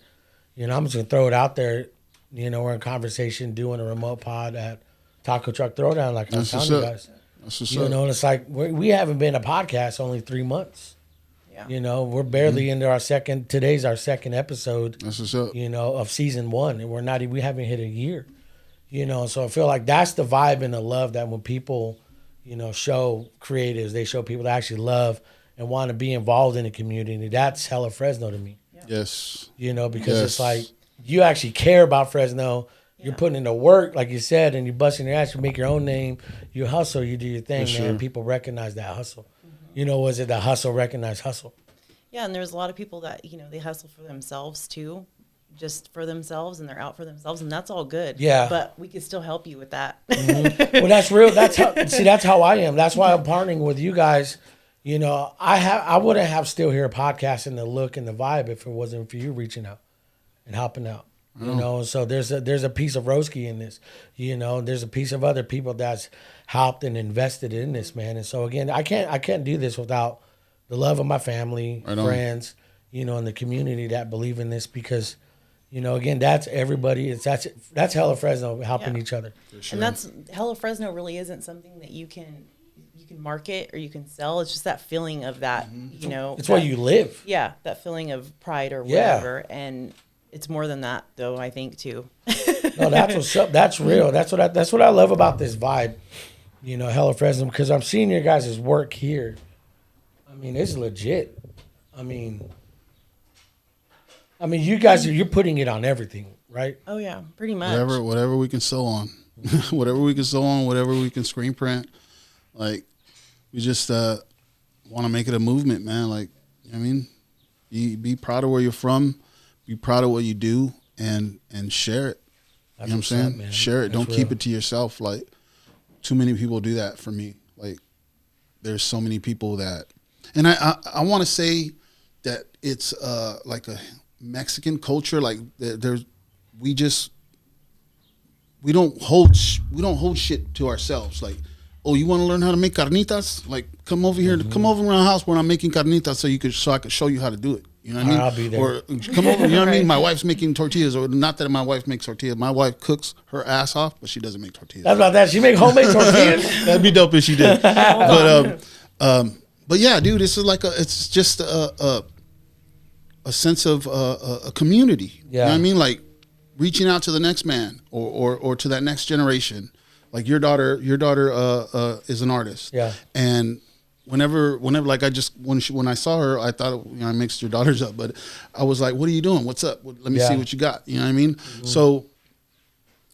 I'm just gonna throw it out there. We're in conversation doing a remote pod at Taco Truck Throwdown, like I was telling you guys. That's what's up. And it's like we haven't been a podcast only 3 months. Yeah. We're barely into today's our second episode. That's what's up. Of season 1, and we haven't hit a year. So I feel like that's the vibe and the love that when people, show creatives, they show people that actually love and want to be involved in the community. That's Hella Fresno to me. Yeah. Yes. Because it's like you actually care about Fresno. You're putting in the work, like you said, and you're busting your ass. You make your own name. You hustle. You do your thing, man. People recognize that hustle. Was it the hustle, recognize hustle? Yeah, and there's a lot of people that, they hustle for themselves too, just for themselves, and they're out for themselves, and that's all good. Yeah. But we can still help you with that. Well, that's real. That's how I am. That's why I'm partnering with you guys. I wouldn't have Still Here podcast and the look and the vibe if it wasn't for you reaching out and helping out. So there's a piece of Roeski in this. There's a piece of other people that's helped and invested in this, man. And so again, I can't do this without the love of my family, friends, and the community that believe in this, because again, that's everybody. That's Hella Fresno helping each other. Sure. And that's Hella Fresno really isn't something that you can market or you can sell. It's just that feeling of that, it's where you live. Yeah, that feeling of pride or whatever. And it's more than that, though, I think, too. No, that's what's up. That's real. That's what I love about this vibe, Hella Fresno, because I'm seeing your guys' work here. I mean, it's legit. I mean, you guys you're putting it on everything, right? Oh yeah, pretty much. Whatever we can sew on, whatever we can sew on, whatever we can screen print, like we just want to make it a movement, man. Like, you be proud of where you're from. Be proud of what you do and share it. That's, you know what I'm saying? Man. Share it. That's Don't real. keep it to yourself. Like, too many people do that for me. Like, there's so many people that, and I want to say that it's like a Mexican culture. Like, we don't hold shit to ourselves. Like, oh, you want to learn how to make carnitas? Like, come over here, come over to my house when I'm making carnitas, so I can show you how to do it. You know what I mean? I'll be there. Or come over, you know what I mean? My wife's making tortillas, or not that my wife makes tortillas. My wife cooks her ass off, but she doesn't make tortillas. That's about that. She make homemade tortillas. That'd be dope if she did. But yeah, dude, it's just a sense of a community. Yeah. You know what I mean? Like reaching out to the next man or to that next generation. Like your daughter is an artist. Yeah. And whenever like when I saw her, I thought, I mixed your daughters up, but I was like, what are you doing? What's up? Let me see what you got. You know what I mean? Mm-hmm. So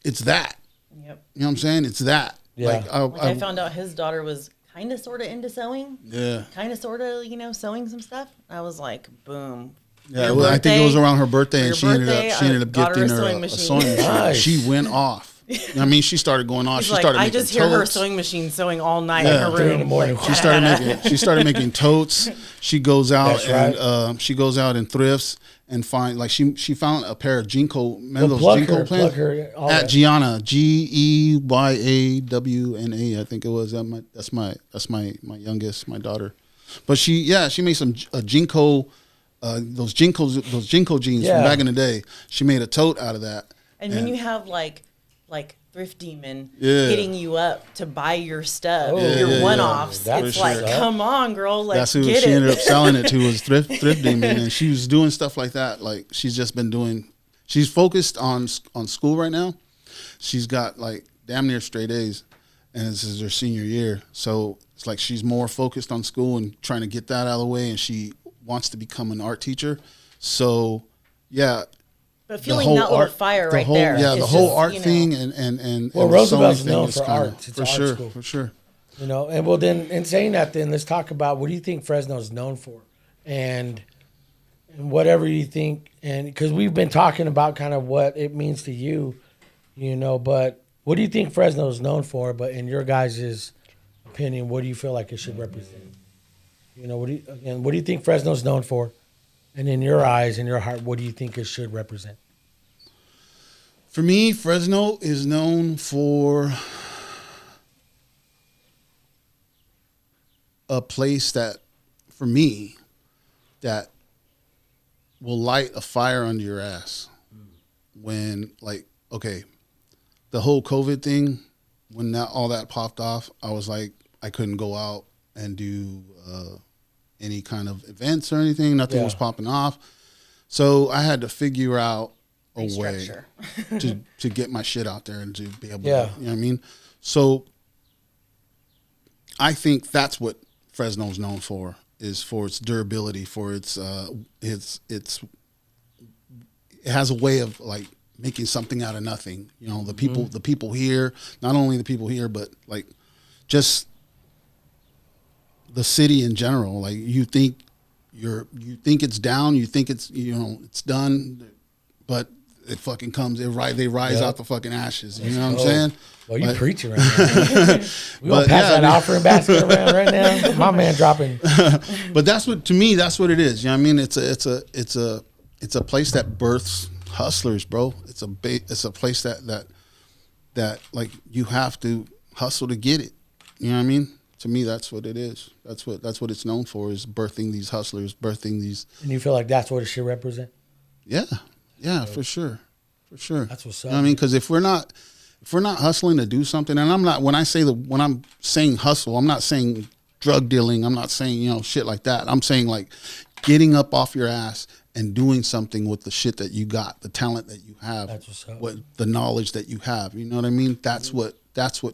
it's that. Yep. You know what I'm saying? It's that. Yeah. Like I found out his daughter was kind of sort of into sewing. Yeah. Kind of sort of, sewing some stuff. I was like, boom. Yeah, well, I think it was around her birthday, and she ended up gifting her a sewing machine. Nice. She went off. I mean, she started going off. She started making totes. I just hear her sewing machine sewing all night in her room. In the morning. She started making totes. She goes out and thrifts, and find, like, she found a pair of Jinko, remember those Jinko plants? At Gianna, GEYAWNA, I think it was. That's my youngest, my daughter. But she made some Jinko, those Jinko jeans from back in the day. She made a tote out of that. And when you have like Thrift Demon hitting you up to buy your stuff, your one-offs, it's like, come on, girl, like, that's who she ended up selling it to, was Thrift Demon, and she was doing stuff like that. Like, she's just been doing. She's focused on school right now. She's got like damn near straight A's, and this is her senior year. So it's like she's more focused on school and trying to get that out of the way, and she wants to become an art teacher. So yeah. But feeling that little fire right there. Yeah, the whole art thing and well, Roosevelt's known for art. It's for sure, for sure. You know, and well, then in saying that, then let's talk about what do you think Fresno is known for, and whatever you think, and because we've been talking about kind of what it means to you, you know, but what do you think Fresno is known for? But in your guys' opinion, what do you feel like it should represent? You know, what do you think Fresno is known for? And in your eyes, in your heart, what do you think it should represent? For me, Fresno is known for a place that, for me, that will light a fire under your ass. When, like, okay, the whole COVID thing, when all that popped off, I was like, I couldn't go out and do any kind of events or anything. Nothing was popping off. So I had to figure out a way to get my shit out there and to be able to, you know what I mean? So I think that's what Fresno's known for, is for its durability, for it has a way of like making something out of nothing. You know, the people here, not only the people here, but like just the city in general. Like, you think it's down, you think it's, you know, it's done, but it fucking comes. They rise out the fucking ashes. You know what I'm saying? Well, you preaching right now. We gonna pass that offering basket around right now. My man dropping. But that's what, to me, that's what it is. You know what I mean? It's a place that births hustlers, bro. It's a place that like, you have to hustle to get it. You know what I mean? To me, that's what it is. That's what it's known for, is birthing these hustlers, birthing these. And you feel like that's what it should represent? Yeah, for sure. That's what's up. You know what I mean? Because if we're not hustling to do something, and I'm not, when I'm saying hustle, I'm not saying drug dealing. I'm not saying, you know, shit like that. I'm saying like getting up off your ass and doing something with the shit that you got, the talent that you have, that's what's up. The knowledge that you have. You know what I mean? That's what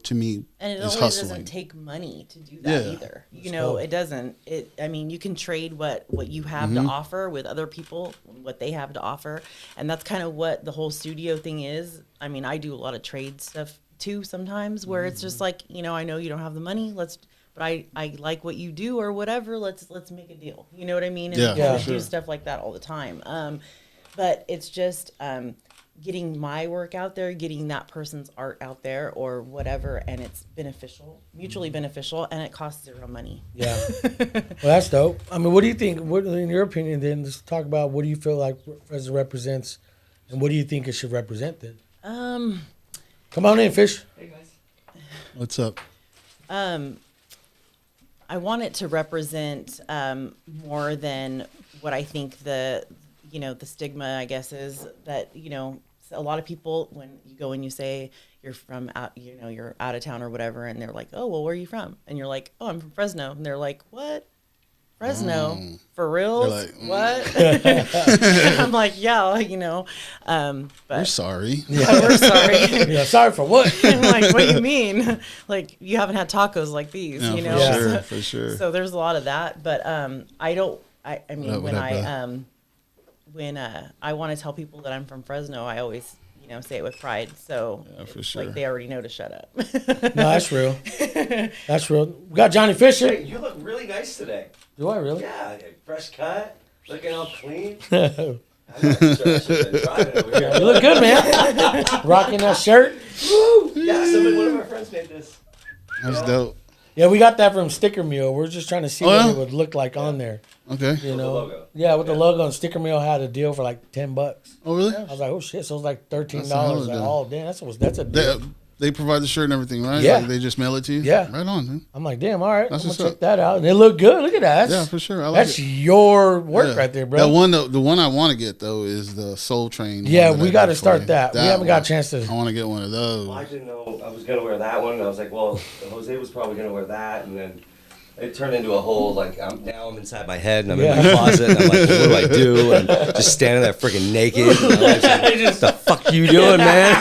to me and it is always hustling. Doesn't take money to do that either. You know, it doesn't. I mean, you can trade what you have to offer with other people, what they have to offer, and that's kind of what the whole studio thing is. I mean, I do a lot of trade stuff too sometimes, where it's just like, you know, I know you don't have the money, but I like what you do or whatever. Let's make a deal. You know what I mean? And do stuff like that all the time. But it's just getting my work out there, getting that person's art out there or whatever, and it's beneficial, mutually beneficial, and it costs zero money. Yeah. Well, that's dope. I mean, what do you think, in your opinion, then, let's talk about what do you feel like Fresno represents, and what do you think it should represent then? Come on in, Fish. Hey, guys. What's up? I want it to represent more than what I think the stigma, I guess, is that, you know, a lot of people, when you go and you say you're from you're out of town or whatever, and they're like, oh, well, where are you from? And you're like, oh, I'm from Fresno. And they're like, what? Fresno? For real? Like, what? I'm like, yeah, you know. But we're sorry. Yeah, we're sorry. Yeah, sorry for what? I'm like, what do you mean? Like, you haven't had tacos like these, you know? For sure. So there's a lot of that. But when I want to tell people that I'm from Fresno, I always, you know, say it with pride. So for sure. Like, they already know to shut up. No, that's real. That's real. We got Johnny Fisher. Hey, you look really nice today. Do I really? Yeah, fresh cut, looking all clean. You I'm not sure I should have been driving over here. look good, man. Rocking that shirt. Woo! Yeah, one of our friends made this. That's dope. Yeah, we got that from Sticker Meal. We're just trying to see what it would look like on there. Okay. You know, the logo. Yeah, with the logo. And Sticker Meal had a deal for like $10. Oh, really? I was like, oh shit! So it's like $13. That's Like, a oh damn, that's a deal. They provide the shirt and everything, right? Yeah. Like they just mail it to you? Yeah. Right on, man. I'm like, damn, all right, That's I'm what's gonna check up. that out. And it looked good. Look at that. Yeah, for sure. I like That's it. your work Yeah. right there, bro. The one I want to get though is the Soul Train. Yeah, one we I got to got for start you. that. We haven't got a one. chance to. I want to get one of those. Well, I didn't know I was gonna wear that one. And I was like, well, Jose was probably gonna wear that, and then it turned into a whole like now I'm inside my head and I'm in my closet and I'm like, what do I do? And just standing there freaking naked. And I'm like, what the fuck you doing, man?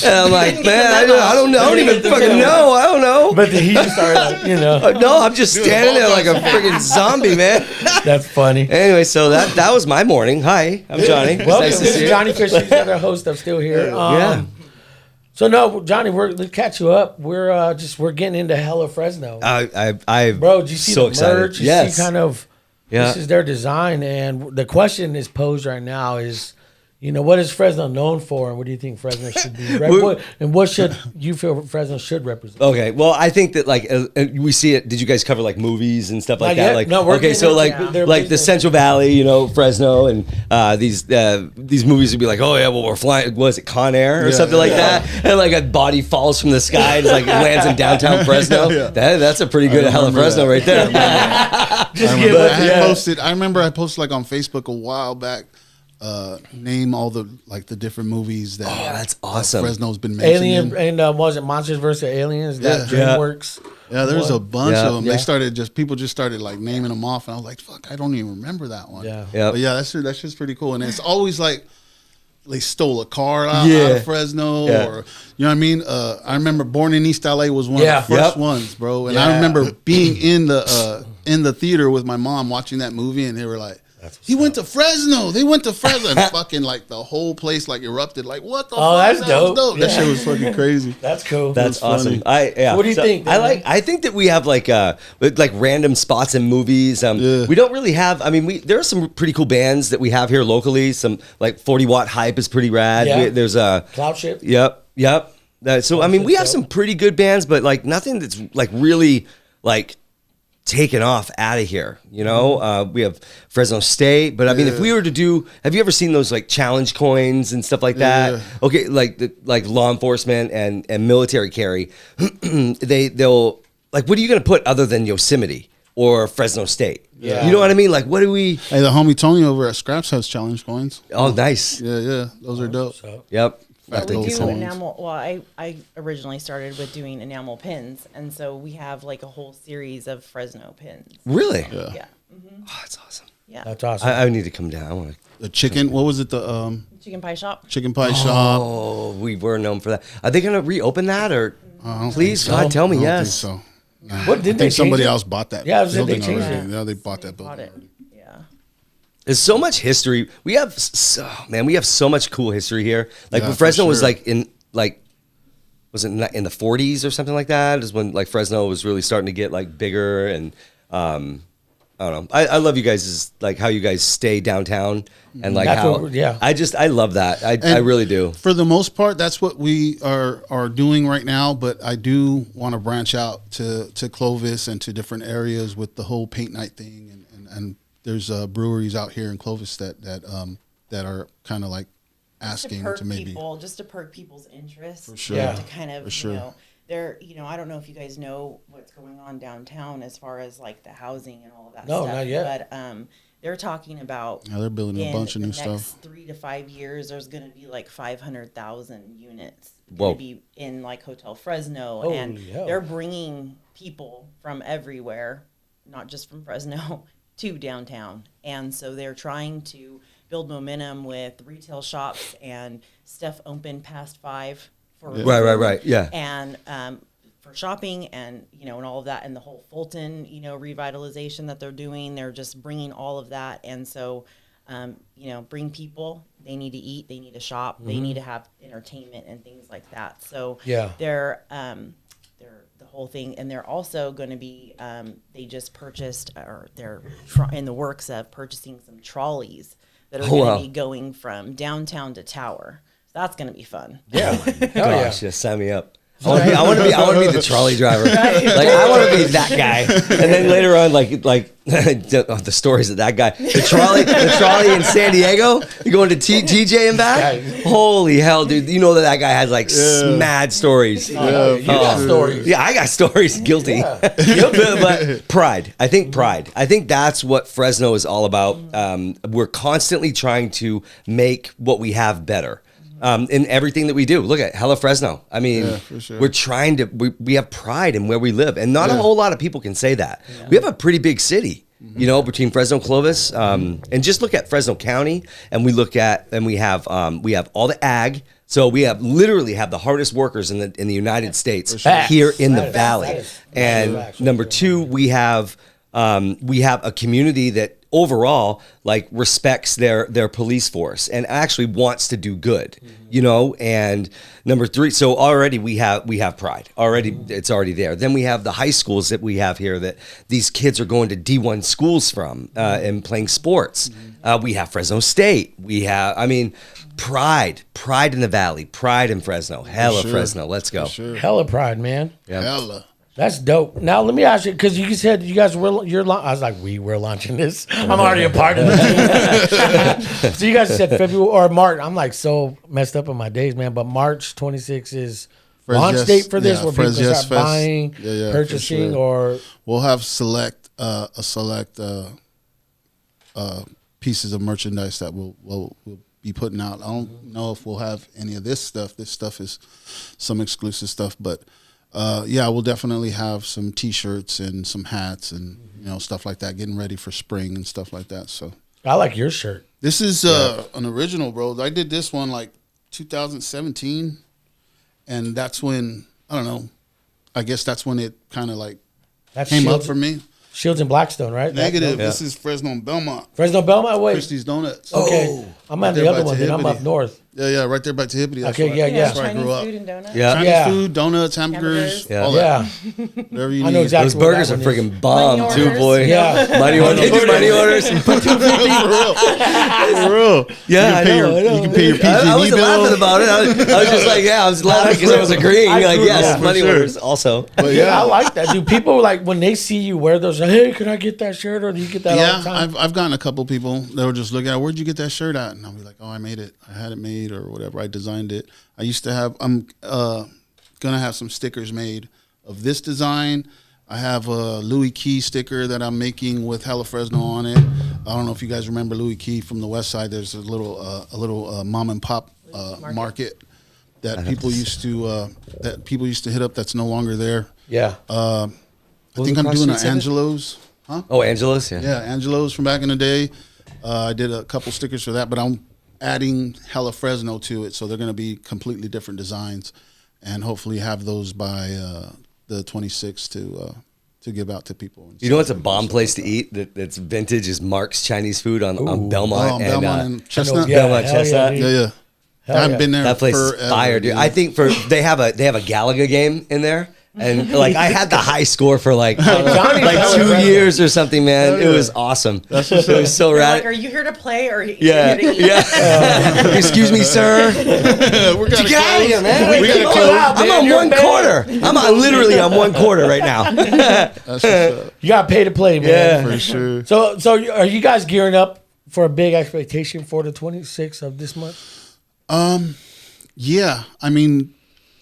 And I'm like, man, I don't know. I don't even fucking know. I don't know. But then he just started, like, you know. No, I'm just standing there like a freaking zombie, man. That's funny. Anyway, so that was my morning. Hi, I'm Johnny. It's Welcome. nice to This see is you. Johnny Fish. He's the other host of Still Here. Yeah. So no, Johnny, let's catch you up. We're getting into Hella Fresno. Bro, Did you see so the excited. merch? You Yes. see kind of Yeah. this is their design, and the question is posed right now is, you know, what is Fresno known for, and what do you think Fresno should be? What should you feel Fresno should represent? Okay, well, I think that like we see it. Did you guys cover like movies and stuff like Not that? yet. Like, No, we're okay, getting so into like their like the business. Central Valley, you know, Fresno, and these movies would be like, oh yeah, well we're flying. Was it Con Air or something like that? And like a body falls from the sky and like lands in downtown Fresno. Yeah. That's a pretty good Hella remember Fresno that. right there. I remember I posted like on Facebook a while back. Name all the different movies that that's awesome. Fresno's been mentioning. Alien and was it Monsters vs. Aliens? That Yeah. DreamWorks. Yeah, there's a bunch Yeah. of them. Yeah. People just started like naming them off, and I was like, "Fuck, I don't even remember that one." Yeah. Yeah. But yeah, that's just pretty cool, and it's always like they stole a car out of Fresno, Yeah. or you know what I mean. I remember Born in East LA was one Yeah. of the first Yep. ones, bro, and Yeah. I remember being in the theater with my mom watching that movie, and they were like. He went to Fresno. They went to Fresno. And fucking like the whole place like erupted. Like what the? Oh, fuck? that's That was dope. That Yeah. shit was fucking crazy. That's cool. That's funny. awesome. What do you think, man? I think that we have like random spots in movies. Yeah. We don't really have. I mean, there are some pretty cool bands that we have here locally. Some like 40 Watt Hype is pretty rad. Yeah. There's a Cloud Ship. Yep. So I mean, we have dope. some pretty good bands, but like nothing that's like really like taken off out of here. You know, we have Fresno State, but I mean, if we were to do, have you ever seen those like challenge coins and stuff like that? Yeah. Okay, like law enforcement and military carry, they'll like, what are you going to put other than Yosemite or Fresno State? Yeah. You know what I mean? Like, what do we? Hey, the homie Tony over at Scraps has challenge coins. Oh, nice. Yeah, those are dope. So, Yep. Fat We gold do coins. enamel. Well, I originally started with doing enamel pins, and so we have like a whole series of Fresno pins. Really? Yeah, Oh, that's awesome. yeah. that's awesome. I need to come down. I want to. The chicken. What was it? The Chicken pie shop. chicken pie shop. Oh, we were known for that. Are they going to reopen that or? I don't Please, think so. God, tell me I don't yes. think so. Nah, What, did I they think somebody change it? else bought that. Yeah, I was saying they building changed already. it. Yeah, they bought that Bought building. it. already. Yeah. There's so much history. We have, we have so much cool history here. Like Yeah, when for Fresno was sure. like was it in the 40s or something like that? Is when like Fresno was really starting to get like bigger and I don't know. I love you guys like how you guys stay downtown and like That's how what- yeah. I love that. I really do. For the most part, that's what we are doing right now. But I do want to branch out to Clovis and to different areas with the whole paint night thing. And there's breweries out here in Clovis that are kind of like asking to maybe. Just to perk people's interest. For sure. Yeah. To kind of, For sure. I don't know if you guys know what's going on downtown as far as like the housing and all of that No, stuff. not yet. But they're talking about Yeah, they're building a bunch of new the stuff. next 3 to 5 years, there's going to be like 500,000 units Whoa. going to be in like Hotel Fresno, Holy and hell. they're bringing people from everywhere, not just from Fresno, to downtown. And so they're trying to build momentum with retail shops and stuff open past 5 for Right. Yeah. and for shopping and and all of that, and the whole Fulton revitalization that they're doing. They're just bringing all of that, and so bring people. They need to eat, they need to shop, they need to have entertainment and things like that. So Yeah. they're the whole thing, and they're also going to be they just purchased, or they're in the works of purchasing some trolleys that are going to be going from downtown to Tower. So that's going to be fun. Yeah. Hell yeah. Gosh, yeah, sign me up. I want to be the trolley driver. Like I want to be that guy. And then later on, like the stories of that guy, the trolley in San Diego, you going to TJ and back. Holy hell, dude! You know that guy has like mad stories. You got stories. Yeah, I got stories. Guilty. But pride. I think pride. I think that's what Fresno is all about. We're constantly trying to make what we have better. In everything that we do. Look at Hella Fresno. I mean, for sure. We're trying to, we have pride in where we live. And not a whole lot of people can say that. Yeah. We have a pretty big city, you know, between Fresno and Clovis. And just look at Fresno County and we have all the ag. So we literally have the hardest workers in the United States here in the valley. And number two, we have a community that overall like respects their police force and actually wants to do good, you know. And number three, so already we have pride already. It's already there. Then we have the high schools that we have here that these kids are going to D1 schools from and playing sports. We have Fresno State. We have, I mean, pride in the valley, pride in Fresno. Hella Fresno. Let's go. Hella pride, man. Yeah. Hella. That's dope. Now let me ask you, because you said you guys were I was like, we're launching this. I'm already a part of this. So you guys said February or March. I'm like so messed up in my days, man. But March 26th is launch date for this, where people can start buying, purchasing, or we'll have select pieces of merchandise that we'll be putting out. I don't know if we'll have any of this stuff. This stuff is some exclusive stuff, but. We'll definitely have some T-shirts and some hats and stuff like that. Getting ready for spring and stuff like that. So I like your shirt. This is an original, bro. I did this one like 2017, and that's when I don't know. I guess that's when it kind of like came up for me. Shields and Blackstone, right? Negative. This is Fresno and Belmont. Fresno Belmont. Wait, Christie's Donuts. Okay, I'm at the other one. Then I'm up north. Yeah, right there by Tahiti. That's okay, that's where I grew up. Food and donuts. Chinese food, donuts, hamburgers, all that. Whatever you need. I know exactly. Those burgers are freaking bomb too, boy. Yeah, money orders. For real. Yeah, I know. You can pay your PG&E I wasn't bill. laughing about it. I was just like, I was laughing because I was agreeing. Like, yes, money orders also. But I like that. Do people like when they see you wear those? Like, hey, can I get that shirt? Or do you get that all the time? I've gotten a couple people that were just looking at, where'd you get that shirt at? And I'll be like, oh, I made it. I had it made or whatever. I designed it. I used to have. I'm gonna have some stickers made of this design. I have a Louis Key sticker that I'm making with Hella Fresno on it. I don't know if you guys remember Louis Key from the West Side. There's a little mom and pop market that people used to hit up. That's no longer there. Yeah. I think I'm doing an Angelo's. Huh? Oh, Angelo's. Yeah, Angelo's from back in the day. I did a couple stickers for that, but I'm adding Hella Fresno to it, so they're going to be completely different designs, and hopefully have those by the 26th to give out to people. You know what's a bomb place to eat that's vintage is Mark's Chinese food on Belmont and Chestnut. Belmont Chestnut. Yeah. I haven't been there. That place forever, is fire, dude. dude. I think they have a Galaga game in there. And like I had the high score for like 2 years or something, man. It was awesome. It was so rad. Like, are you here to play or yeah. Excuse me, sir. We're gonna get out of here, man. We gotta close. I'm on one quarter. I'm literally on one quarter right now. You got to pay to play, man. Yeah, for sure. So are you guys gearing up for a big expectation for the 26th of this month? Yeah. I mean,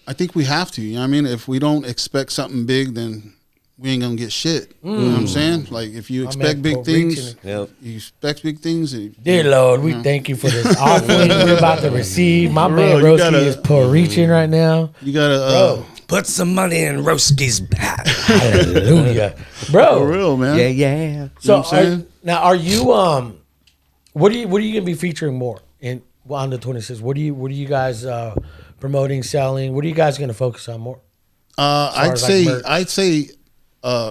I think we have to. You know what I mean? If we don't expect something big, then we ain't going to get shit. You know what I'm saying? Like, if you expect big things, you expect big things. Dear Lord, we thank you for this offering we're about to receive. My man Roeski is reaching right now. You got to put some money in Roeski's bag. Hallelujah. Bro. For real, man. Yeah. So, are you, what are you going to be featuring more on the 26th? What are you guys promoting, selling? What are you guys going to focus on more? I'd say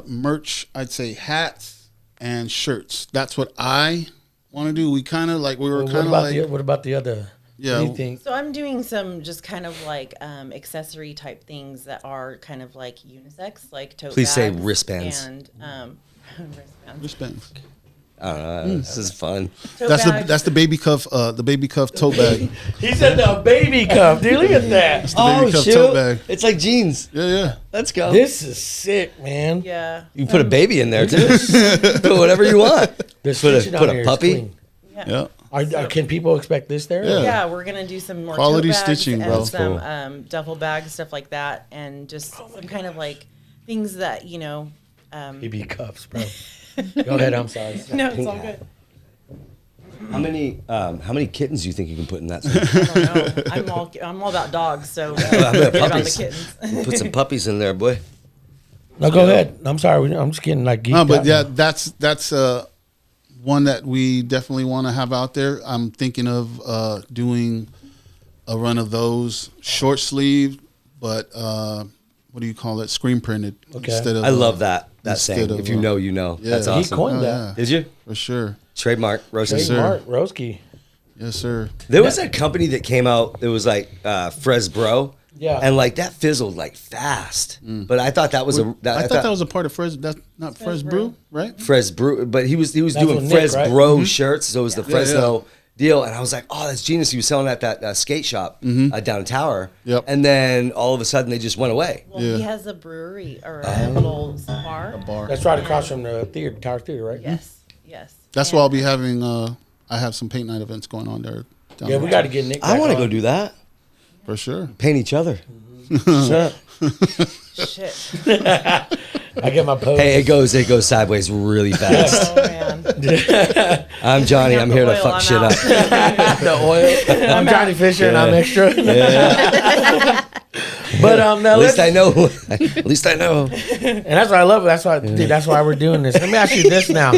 merch. I'd say hats and shirts. That's what I want to do. We kind of like what about the other? Yeah. Anything? So I'm doing some just kind of like accessory type things that are kind of like unisex, like tote Please say bags wristbands. and wristbands. I don't know. This is fun. That's the baby cuff tote bag. He said the baby cuff. Dude, look at that. It's the baby cuff tote bag. It's like jeans. Yeah. Let's go. This is sick, man. Yeah. You can put a baby in there too. Put whatever you want. This Put a puppy. Yeah. Can people expect this there? Yeah, we're gonna do some more quality tote bags stitching, and bro. some duffel bags, stuff like that, and just some kind of like things that Baby cuffs, bro. Go ahead. I'm sorry. No, it's all good. How many kittens do you think you can put in that? I don't know. I'm all about dogs, so How about about the puppies? kittens. Put some puppies in there, boy. No, go ahead. I'm sorry. I'm just getting like geeked No, but out yeah, now. that's one that we definitely want to have out there. I'm thinking of doing a run of those short sleeve, but what do you call it? Screen printed. Okay. Instead of, I love that saying. of, If you know, you know. yeah. That's He awesome. coined that. yeah, Did you? for sure. Trademark, Roeski. Yes, sir. Mark Roeski. Yes, sir. There was a company that came out. It was like Fresbro. Yeah. And like that fizzled like fast. But I thought that was I thought that was a part of Fres. That's not Fres Brew, right? Fresbro. But he was doing with Nick, right? Fresbro shirts. So it was the Fresno yeah. deal. And I was like, oh, that's genius. He was selling at that skate shop down in Tower. Yep. And then all of a sudden they just went away. Well, Yeah. he has a brewery or a little bar. A bar. That's right across from the theater, Tower Theater, right? Yes. That's why I'll be having. I have some paint night events going on there. Down Yeah, there. we got to get Nick. I want to on. go do that. for sure. Paint each other. Shut Shit. up. I get my pose. Hey, it goes sideways really fast. Oh man. I'm Johnny. I'm here to Oil, fuck I'm shit out. up. The oil. I'm Johnny Fisher and I'm extra. But now At least let's, I know. At least I know. and that's what I love. That's why, dude, that's why we're doing this. Let me ask you this now: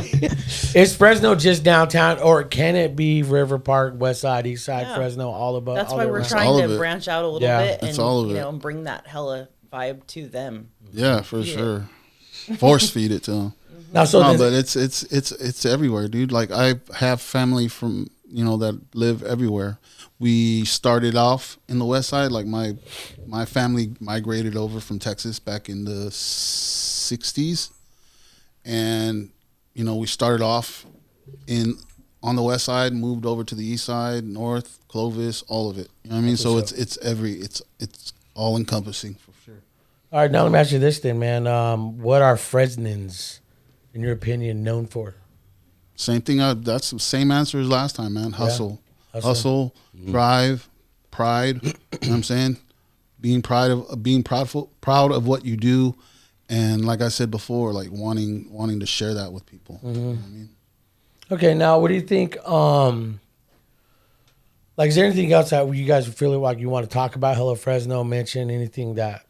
is Fresno just downtown, or can it be River Park, West Side, East Side, Yeah. Fresno, all above? That's all why we're around? trying all of to it. branch out a little Yeah. bit That's and all of it. and bring that hella vibe to them. Yeah, for sure. Force feed it to them. Now, so No, this- but it's everywhere, dude. Like I have family from that live everywhere. We started off in the West Side. Like my family migrated over from Texas back in the '60s, and we started off on the West Side, moved over to the East Side, North, Clovis, all of it. You know what I mean? So it's all encompassing for sure. all right, now let me ask you this then, man. What are Fresnans, in your opinion, known for? Same thing. That's the same answer as last time, man. Hustle, drive, pride. You know what I'm saying? Being proud of what you do, and like I said before, like wanting to share that with people. You know what I mean? Okay, now what do you think? Like, is there anything else that you guys feel like you want to talk about? Hella Fresno, mention anything that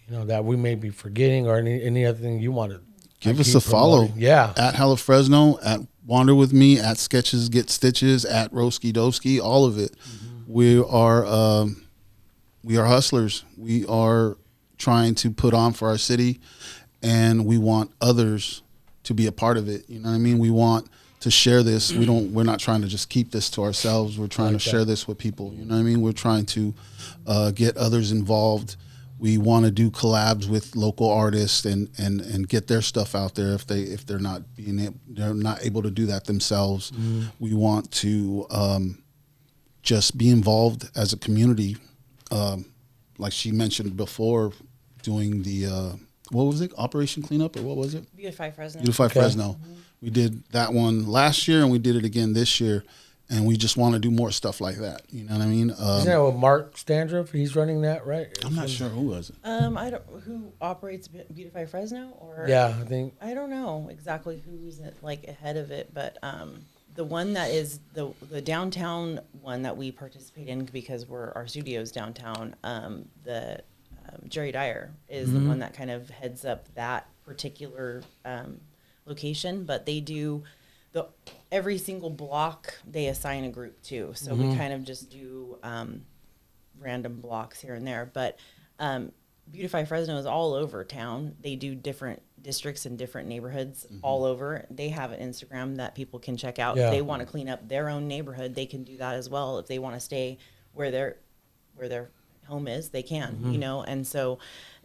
that we may be forgetting, or any other thing you want to Give us keep a follow. promoting? Yeah. At Hella Fresno, at Wander With Me, at Sketches Get Stitches, at Roeski Dovski, all of it. We are hustlers. We are trying to put on for our city, and we want others to be a part of it. You know what I mean? We want to share this. We're not trying to just keep this to ourselves. We're trying to share this with people. You know what I mean? We're trying to get others involved. We want to do collabs with local artists and get their stuff out there if they're not able to do that themselves. We want to just be involved as a community, like she mentioned before, doing the what was it, Operation Cleanup, or what was it? Beautify Fresno. Beautify Fresno. We did that one last year, and we did it again this year. And we just want to do more stuff like that. You know what I mean? Isn't that with Mark Standrup? He's running that, right? I'm not sure who was it. I don't who operates Beautify Fresno or Yeah, I think. I don't know exactly who's like ahead of it, but the one that is the downtown one that we participate in because our studio's downtown. Jerry Dyer is the one that kind of heads up that particular location, but they do every single block they assign a group to. So we kind of just do random blocks here and there. But Beautify Fresno is all over town. They do different districts and different neighborhoods all over. They have an Instagram that people can check out. Yeah. If they want to clean up their own neighborhood, they can do that as well. If they want to stay where their home is, they can, And so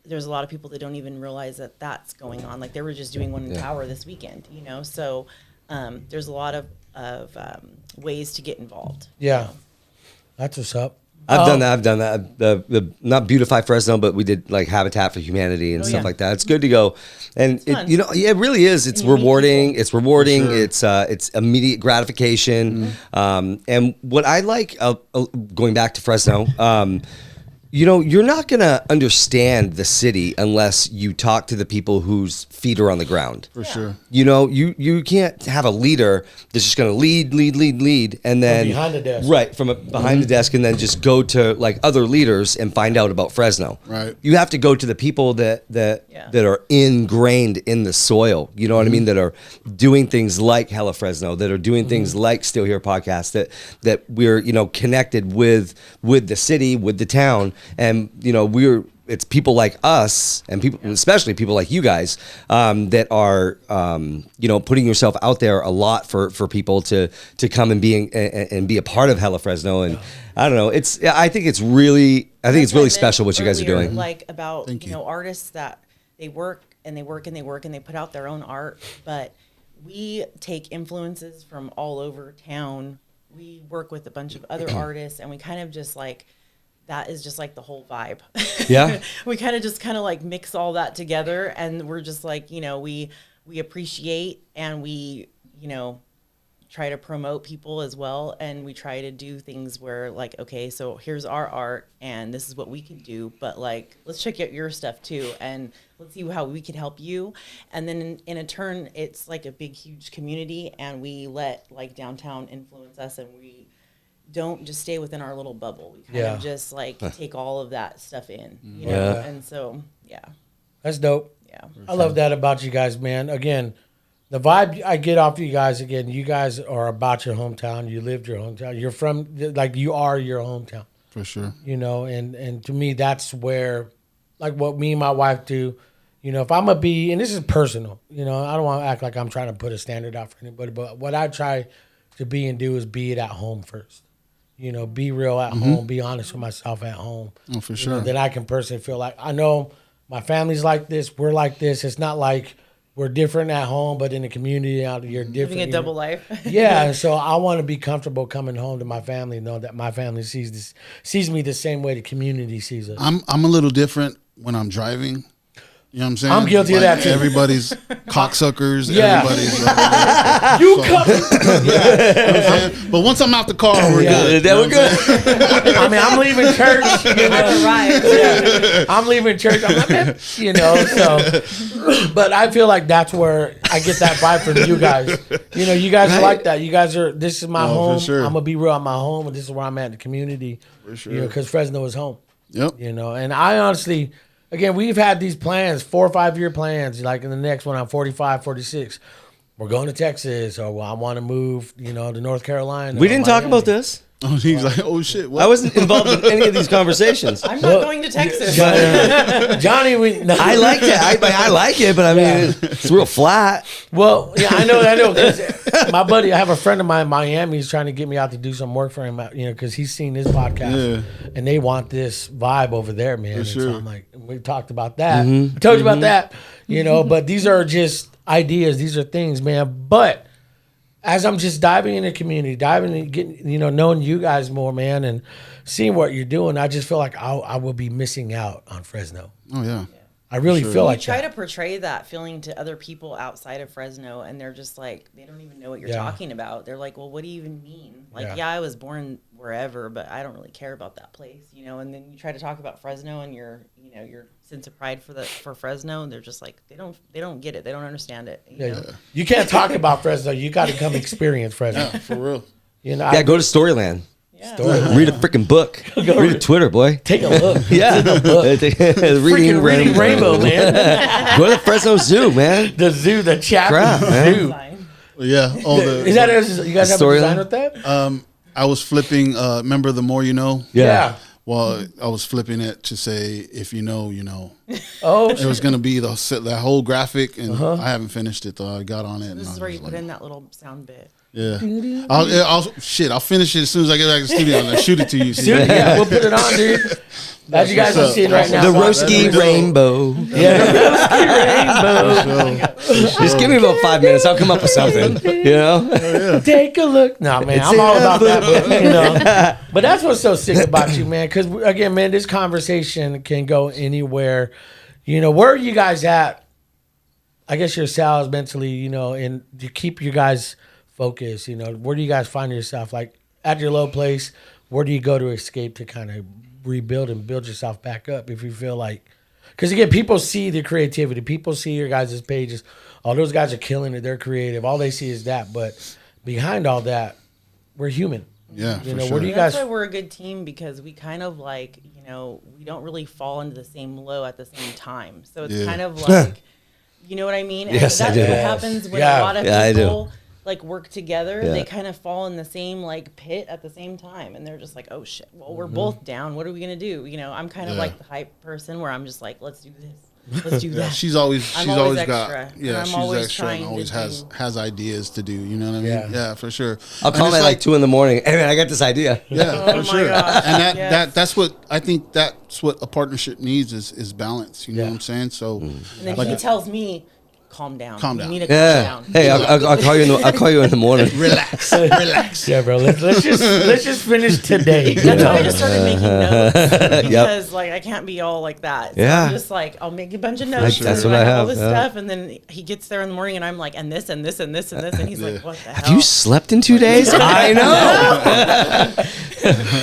there's a lot of people that don't even realize that that's going on. Like they were just doing one in Tower this weekend, So there's a lot of ways to get involved. Yeah, that's what's up. I've done that. The not Beautify Fresno, but we did like Habitat for Humanity and stuff like that. It's good to go, and it really is. It's rewarding. It's rewarding. Sure. It's immediate gratification. And what I like going back to Fresno. You're not going to understand the city unless you talk to the people whose feet are on the ground. For sure. You can't have a leader that's just going to lead, and then from behind the desk. Right, from behind the desk, and then just go to like other leaders and find out about Fresno. Right. You have to go to the people that are ingrained in the soil. You know what I mean? That are doing things like Hella Fresno, that are doing things like Still Here podcast, that we're connected with the city, with the town. And it's people like us and people, especially people like you guys, that are putting yourself out there a lot for people to come and be a part of Hella Fresno. And I don't know, I think it's really special what you guys are doing. Like about artists that they work and they put out their own art, but we take influences from all over town. We work with a bunch of other artists, and we kind of just like. That is just like the whole vibe. Yeah. We kind of like mix all that together, and we're just like, we appreciate, and we, try to promote people as well. And we try to do things where like, okay, so here's our art and this is what we can do, but like, let's check out your stuff too. And let's see how we can help you. And then in a turn, it's like a big, huge community, and we let like downtown influence us, and we don't just stay within our little bubble. We kind of just like take all of that stuff in, you know? And so, that's dope. Yeah. I love that about you guys, man. Again, the vibe I get off you guys, you guys are about your hometown. You lived your hometown. You're from, like, you are your hometown. For sure. And to me, that's where, like what me and my wife do, if I'm going to be, and this is personal, I don't want to act like I'm trying to put a standard out for anybody, but what I try to be and do is be it at home first. Be real at home, be honest with myself at home. Oh, for sure. Then I can personally feel like, I know my family's like this, we're like this. It's not like we're different at home, but in the community out you're different. Living a double life. Yeah, and so I want to be comfortable coming home to my family, know that my family sees me the same way the community sees us. I'm a little different when I'm driving. You know what I'm saying? I'm guilty of that too. Everybody's cocksuckers. Yeah. Everybody's You come. You know what I'm saying? But once I'm out the car, we're good. We're good. I mean, I'm leaving church. I'm leaving church. I'm like, man, so. But I feel like that's where I get that vibe from you guys. You guys are like that. You guys are. This is my home. Sure. I'm gonna be real at my home, and this is where I'm at in the community. For sure. Because Fresno is home. Yep. And I honestly. Again, we've had these plans, 4 or 5 year plans. Like in the next one, I'm 45, 46. We're going to Texas, or I want to move, to North Carolina. We didn't talk about this. Oh, he's like, oh shit! What? I wasn't involved in any of these conversations. I'm not going to Texas. Johnny, I like it. I like it, but I mean, it's real flat. Well, yeah, I know. My buddy, I have a friend of mine in Miami. He's trying to get me out to do some work for him, because he's seen this podcast, and they want this vibe over there, man. For and sure. so I'm like, we talked about that. I told you about that, But these are just ideas. These are things, man. But as I'm just diving in the community, getting, knowing you guys more, man, and seeing what you're doing, I just feel like I will be missing out on Fresno. Oh yeah. I really feel like try to portray that feeling to other people outside of Fresno, and they're just like, they don't even know what you're talking about. They're like, well, what do you even mean? Like, I was born wherever, but I don't really care about that place, And then you try to talk about Fresno and your sense of pride for Fresno, and they're just like, they don't get it. They don't understand it. You know? You can't talk about Fresno. You got to come experience Fresno. Yeah, for real. Go to Storyland. Yeah. Read a freaking book. Read a Twitter, boy. Take a look. Yeah. Reading Rainbow, man. Go to the Fresno Zoo, man. The zoo, the Chapman Zoo. Yeah. Is that you guys have a design with that? I was flipping. Remember The More You Know? Yeah. Well, I was flipping it to say, if you know, you know. Oh, it was going to be that whole graphic, and I haven't finished it though. I got on it. This is where you put in that little sound bit. Yeah. I'll finish it as soon as I get back to the studio and I'll shoot it to you. Yeah, we'll put it on, dude. As you guys are seeing right now. The Roeski Rainbow. Yeah, the Roeski Rainbow. Just give me about 5 minutes. I'll come up with something. You know? Take a look. No, man, I'm all about that. But, you know, but that's what's so sick about you, man. Because, again, man, this conversation can go anywhere. You know, where are you guys at? I guess yourselves mentally, you know, and to keep you guys focused, you know, where do you guys find yourself? Like, at your low place, where do you go to escape to kind of rebuild and build yourself back up if you feel like, because again, people see the creativity, people see your guys' pages, oh, those guys are killing it, they're creative, all they see is that, but behind all that, we're human. Yeah, you know, sure. where do you guys? That's why we're a good team, because we kind of like, you know, we don't really fall into the same low at the same time, so it's kind of like, you know what I mean? Yes, and I do. That's what happens when a lot of people like work together. Yeah. They kind of fall in the same like pit at the same time, and they're just like, oh shit, well, we're both down, what are we gonna do? You know, I'm kind of like the hype person where I'm just like, let's do this, let's do that. She's always got extra, she's always extra and always has ideas to do, you know what I mean? Yeah, for sure. I'll call at like 2 a.m. Hey man, I got this idea. Yeah, for sure. gosh. And that's what I think, that's what a partnership needs is balance, you know what I'm saying? So And then he tells me, calm down. Calm down. You need to calm down. Hey, I'll call you. I'll call you in the morning. relax. Yeah, bro. Let's just finish today. You That's know? why I just started making notes because like I can't be all like that. So Yeah. I'm just like, I'll make a bunch of notes. That's and what I all have, this yeah. stuff, and then he gets there in the morning, and I'm like, and this and this and this and this, and he's like, what the hell? Have you slept in 2 days? I know.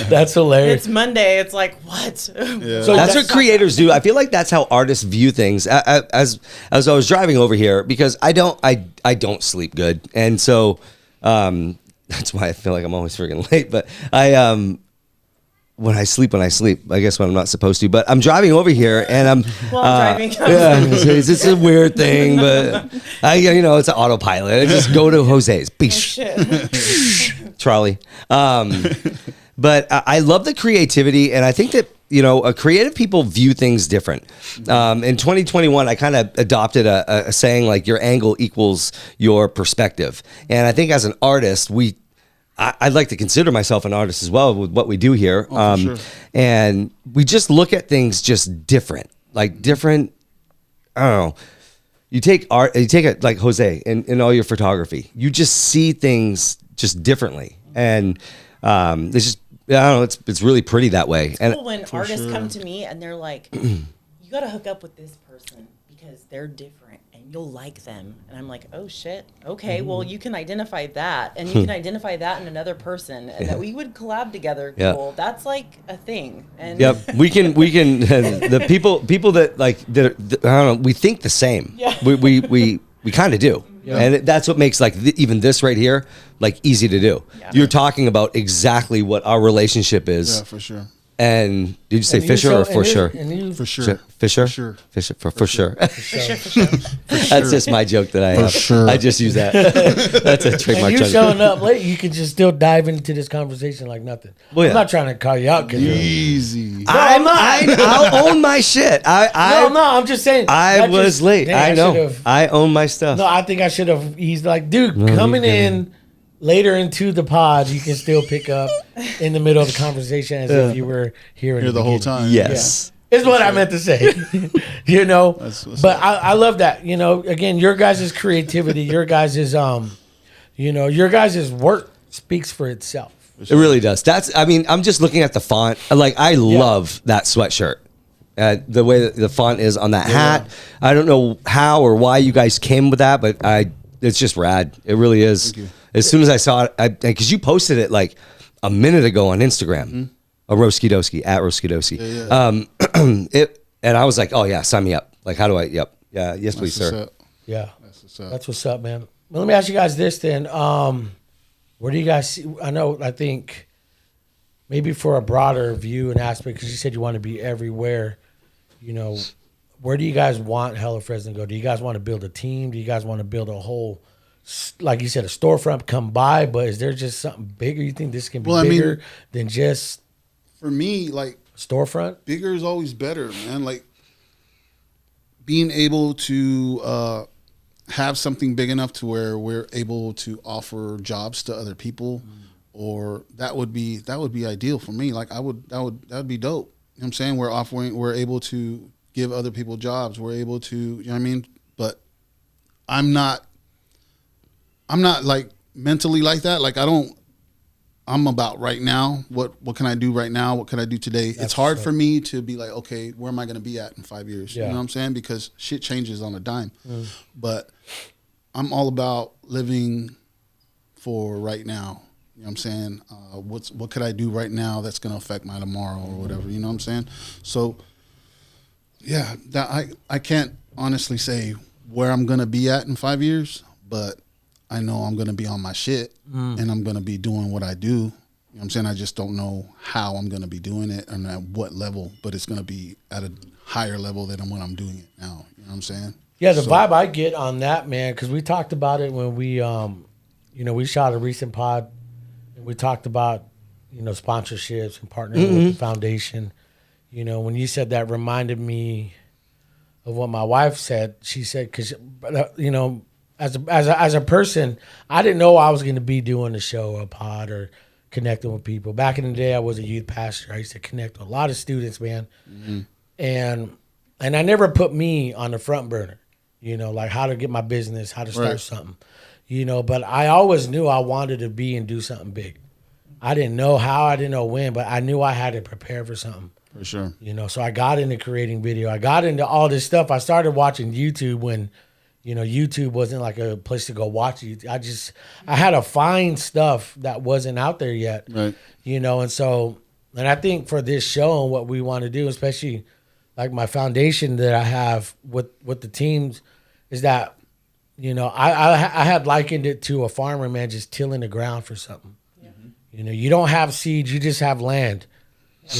That's hilarious. It's Monday. It's like what? So That's what creators do. I feel like that's how artists view things. As I was driving over here, because I don't sleep good, and so that's why I feel like I'm always freaking late. But when I sleep, I guess when I'm not supposed to. But I'm driving over here, and I'm driving. Yeah, it's a weird thing, but it's an autopilot. I just go to Jose's. Trolley. But I love the creativity, and I think that, creative people view things different. In 2021, I kind of adopted a saying like your angle equals your perspective. And I think as an artist, I'd like to consider myself an artist as well with what we do here. Sure. And we just look at things just different, like different, I don't know. You take art, you take it like Jose in all your photography, you just see things just differently. And it's just, I don't know, it's really pretty that way. It's And cool when artists come to me and they're like, you got to hook up with this person because they're different and you'll like them. And I'm like, oh shit. Okay. Well, you can identify that, and you can identify that in another person, and that we would collab together. Yeah. Cool. That's like a thing. And yep, we can the people that like that I don't know, we think the same. Yeah. We kind of do. Yeah. And that's what makes like even this right here like easy to do. Yeah. You're talking about exactly what our relationship is. Yeah, for sure. And did you say Fisher or for sure? For sure. Fisher? For sure. Fisher for sure. For sure. That's just my joke that I have. sure. I just use that. That's a trademark. And you showing up late, you can just still dive into this conversation like nothing. Well, yeah. I'm not trying to call you out. Easy. I'll own my shit. I'm just saying. I was late. I know. I own my stuff. No, I think I should have. He's like, dude, coming in later into the pod, you can still pick up in the middle of the conversation as if you were here the whole time. Yes. Yeah. Is what I meant to say. But I love that. Again, your guys' creativity, your guys' your guys' work speaks for itself. It really does. I'm just looking at the font. Like, I love that sweatshirt. The way that the font is on that hat. I don't know how or why you guys came with that, but it's just rad. It really is. Thank you. As soon as I saw it, because you posted it like a minute ago on Instagram, a Roeski Doski at Roeski Doski. And I was like, oh yeah, sign me up. Like, how do I? Yep, yeah, yes, please, sir. Yeah, that's what's up, man. Well, let me ask you guys this then. Where do you guys see? I think maybe for a broader view and aspect, because you said you want to be everywhere. Where do you guys want Hella Fresno to go? Do you guys want to build a team? Do you guys want to build a whole, like you said, a storefront come by? But is there just something bigger? You think this can be bigger than just? For me, like storefront, bigger is always better, man. Like being able to have something big enough to where we're able to offer jobs to other people, or that would be ideal for me. Like that would be dope. what I'm saying? We're able to give other people jobs. We're able to, you know what I mean? But I'm not like mentally like that. Like I'm about right now. What can I do right now? What can I do today? It's hard for me to be like, okay, where am I going to be at in 5 years? You know what I'm saying? Because shit changes on a dime. But I'm all about living for right now. You know what I'm saying? What could I do right now that's going to affect my tomorrow or whatever? You know what I'm saying? So, yeah, that I can't honestly say where I'm going to be at in 5 years, but I know I'm going to be on my shit and I'm going to be doing what I do. You know what I'm saying? I just don't know how I'm going to be doing it and at what level, but it's going to be at a higher level than when I'm doing it now. You know what I'm saying? Yeah, the vibe I get on that, man, because we talked about it when we, we shot a recent pod. We talked about, sponsorships and partnering with the foundation. When you said that, reminded me of what my wife said. She said, because, as a person, I didn't know I was going to be doing the show, a pod, or connecting with people. Back in the day, I was a youth pastor. I used to connect with a lot of students, man. And I never put me on the front burner, like how to get my business, how to start something. But I always knew I wanted to be and do something big. I didn't know how, I didn't know when, but I knew I had to prepare for something. For sure. So I got into creating video. I got into all this stuff. I started watching YouTube when, YouTube wasn't like a place to go watch it. I had to find stuff that wasn't out there yet. Right. And I think for this show and what we want to do, especially like my foundation that I have with the teams, is that, I had likened it to a farmer, man, just tilling the ground for something. You don't have seeds, you just have land.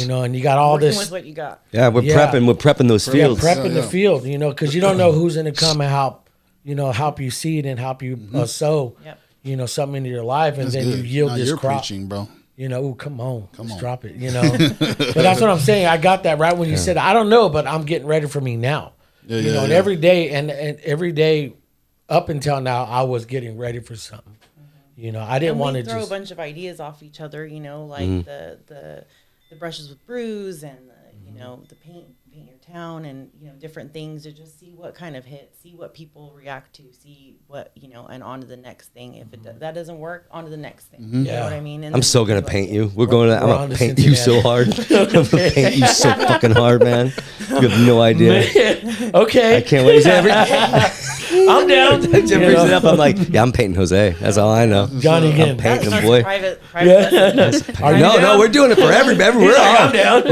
And you got all Working this. with what you got. Yeah, we're prepping those fields. Prepping the field, because you don't know who's going to come and help you seed and help you sow, something into your life, and That's then good. you yield Now this you're crop. preaching, bro. Come on, drop it. But that's what I'm saying. I got that right when you said, I don't know, but I'm getting ready for me now. And every day and every day up until now, I was getting ready for something. I didn't want to throw just a bunch of ideas off each other. Like the brushes with brews and the paint your town and different things to just see what kind of hits, see what people react to, see what and on to the next thing. If that doesn't work, on to the next thing. You know what I mean? And I'm so gonna paint you. I'm gonna paint you so hard. Cincinnati. I'm gonna paint you so fucking hard, man. You have no idea. Okay. I can't wait. I'm down. Jim brings it up. I'm like, yeah, I'm painting Jose. That's all I know. Johnny again. I'm painting him, That's boy. private lessons. No, we're doing it for everybody. We're I'm all down.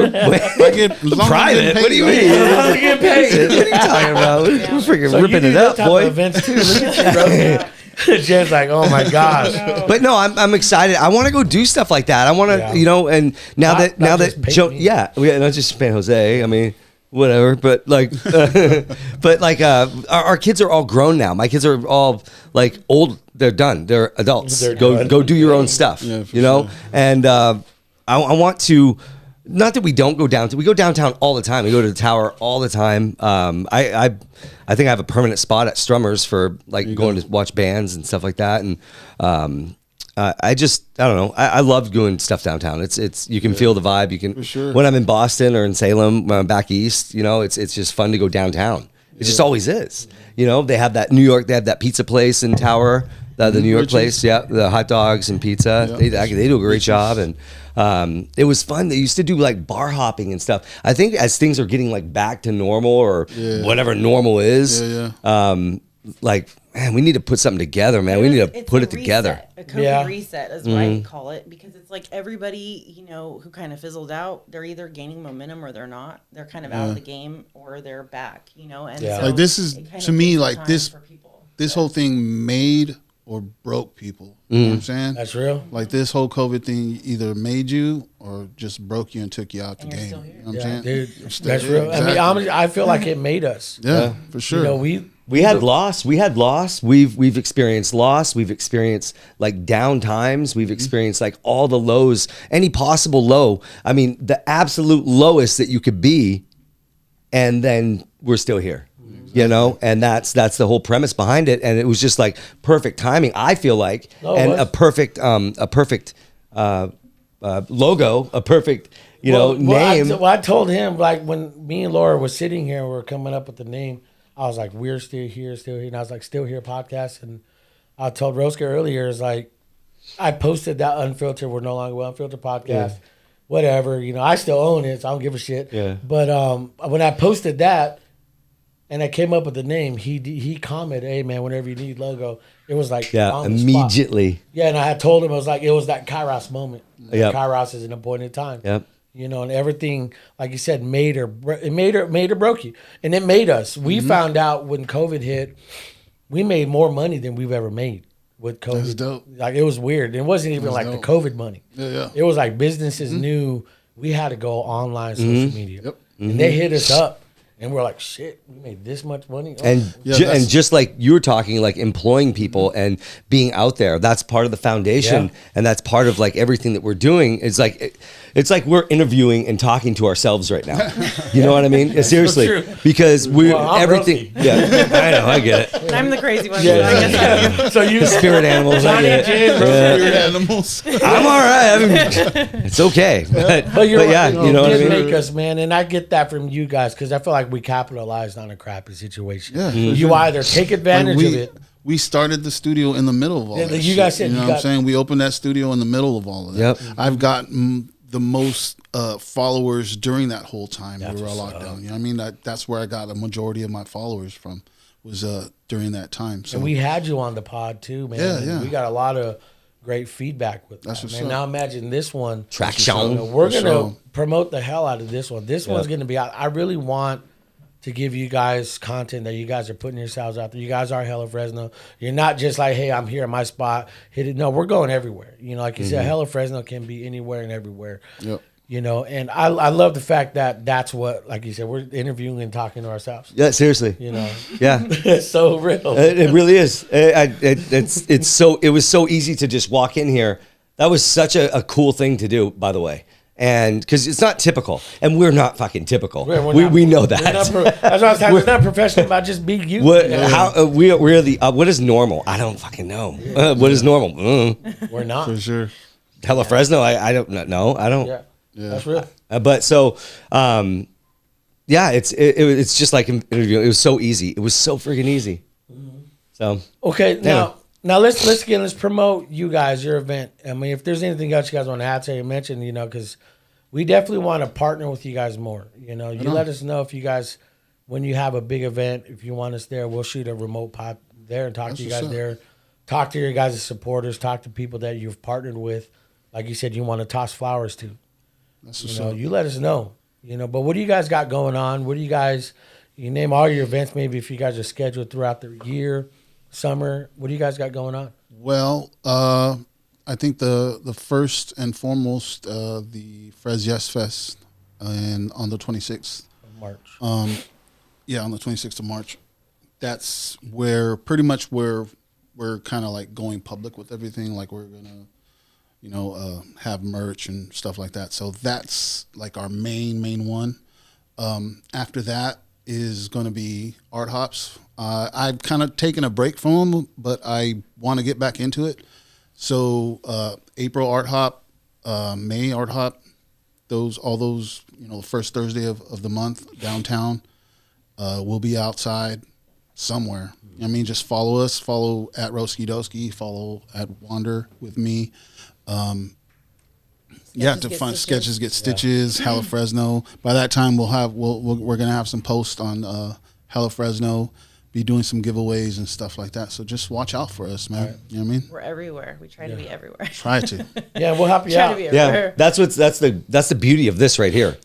private. What do you mean? I'm gonna get paid. What are you talking about? We're freaking So you ripping do it that up, type boy. of events too. Look at you, bro. Jen's like, oh my gosh. But no, I'm excited. I want to go do stuff like that. I want to, and now Not that just paint Joe, me. not just paint Jose. I mean, whatever. But our kids are all grown now. My kids are all like old. They're done. They're adults. They're go done. go do your own stuff. Yeah, for Sure. sure. And I want to. Not that we don't go downtown. We go downtown all the time. We go to the tower all the time. I think I have a permanent spot at Strummers for like going to watch bands and stuff like that. And I don't know. I love doing stuff downtown. It's you can feel the vibe. You can For sure. when I'm in Boston or in Salem, when I'm back east. It's just fun to go downtown. It just always is. They have that New York. They have that pizza place in Tower. The New York place, the hot dogs and pizza. Yeah. They do a great job, and it was fun. They used to do like bar hopping and stuff. I think as things are getting like back to normal or whatever normal is, man, we need to put something together, man. We need to put it together. A COVID reset is what I call it, because it's like everybody, who kind of fizzled out, they're either gaining momentum or they're not. They're kind of out of the game or they're back, and so Like this is it kind to of me takes like time this for people. this whole thing made or broke people. You know what I'm saying? That's real. Like this whole COVID thing either made you or just broke you and took you out the And you're game. still here. You know what I'm saying? Dude, You're still that's here. real. Exactly. I feel like it made us. Yeah, for sure. We had loss. We've experienced loss. We've experienced like down times. We've experienced like all the lows, any possible low. I mean, the absolute lowest that you could be, and then we're still here. And that's the whole premise behind it. And it was just like perfect timing, I feel like, and a perfect logo, a perfect name. I told him, like, when me and Laura were sitting here and we were coming up with the name, I was like, we're still here. And I was like, Still Here podcast. And I told Roeski earlier, is like, I posted that Unfiltered, We're No Longer Unfiltered podcast. Yeah. Whatever, I still own it, so I don't give a shit. Yeah. But when I posted that and I came up with the name, he commented, "Hey man, whenever you need logo," it was like immediately. Yeah, and I had told him it was that Kairos moment. Yeah. Kairos is an appointed time. Yep. And everything, like you said, made or broke you, and it made us. We found out when COVID hit, we made more money than we've ever made. With COVID, that's dope. Like, it was weird. It wasn't even like dope. The COVID money. Yeah. It was like businesses knew we had to go online social media. Yep. And they hit us up, and we're like, shit, we made this much money. Oh. And just like you were talking, like employing people and being out there, that's part of the foundation, and that's part of like everything that we're doing. It's like we're interviewing and talking to ourselves right now. You know what I mean? Seriously, because everything. Roeski. Yeah, I know, I get it. I'm the crazy one. Yeah. I guess so you spirit animals. I get it. Spirit animals. I'm all right. I mean, it's okay. But you're right. You know what I mean? Make us, man, and I get that from you guys because I feel like we capitalized on a crappy situation. Yeah, you either take advantage of it. We started the studio in the middle of all that. You guys said, you know what I'm saying? We opened that studio in the middle of all of that. Yep. I've gotten the most followers during that whole time we were locked down. You know what I mean? That's where I got a majority of my followers from, was during that time. So, and we had you on the pod too, man. Yeah. We got a lot of great feedback with that, man. Now imagine this one. Traction. We're going to promote the hell out of this one. This one's going to be out. I really want to give you guys content that you guys are putting yourselves out there. You guys are Hella Fresno. You're not just like, hey, I'm here at my spot. Hit it. No, we're going everywhere. Like you said, Hella Fresno can be anywhere and everywhere. Yep. And I love the fact that that's what, like you said, we're interviewing and talking to ourselves. Yeah, seriously. Yeah, it's so real. It really is. It was so easy to just walk in here. That was such a cool thing to do, by the way. And because it's not typical, and we're not fucking typical. We know that. That's what I was talking. It's not professional about just being you. We're the what is normal? I don't fucking know. What is normal? We're not for sure. Hella Fresno. I don't know. I don't. Yeah, that's real. But so, it's just like an interview. It was so easy. It was so freaking easy. So okay, Now let's promote you guys, your event. I mean, if there's anything else you guys want to add to or mention, because we definitely want to partner with you guys more. You let us know if you guys, when you have a big event, if you want us there, we'll shoot a remote pod there and talk to you guys there. Talk to your guys' supporters. Talk to people that you've partnered with. Like you said, you want to toss flowers to. You let us know. But what do you guys got going on? What do you guys? You name all your events. Maybe if you guys are scheduled throughout the year. Summer, what do you guys got going on? Well, I think the first and foremost, the Frez Yes Fest, and on the 26th of March. On the 26th of March. That's where pretty much we're kind of like going public with everything. Like we're gonna, have merch and stuff like that. So that's like our main one. After that is going to be Art Hops. I've kind of taken a break from them, but I want to get back into it. So April Art Hop, May Art Hop, all those, the first Thursday of the month downtown. We'll be outside somewhere. I mean, just follow us. Follow at Roeski Doski. Follow at Wander with me. To find Sketches Get Stitches, Hella Fresno. By that time, we're gonna have some posts on Hella Fresno. Be doing some giveaways and stuff like that. So just watch out for us, man. Right. You know what I mean? We're everywhere. We try to be everywhere. Try to. Yeah, we'll help you out. Yeah, that's the beauty of this right here.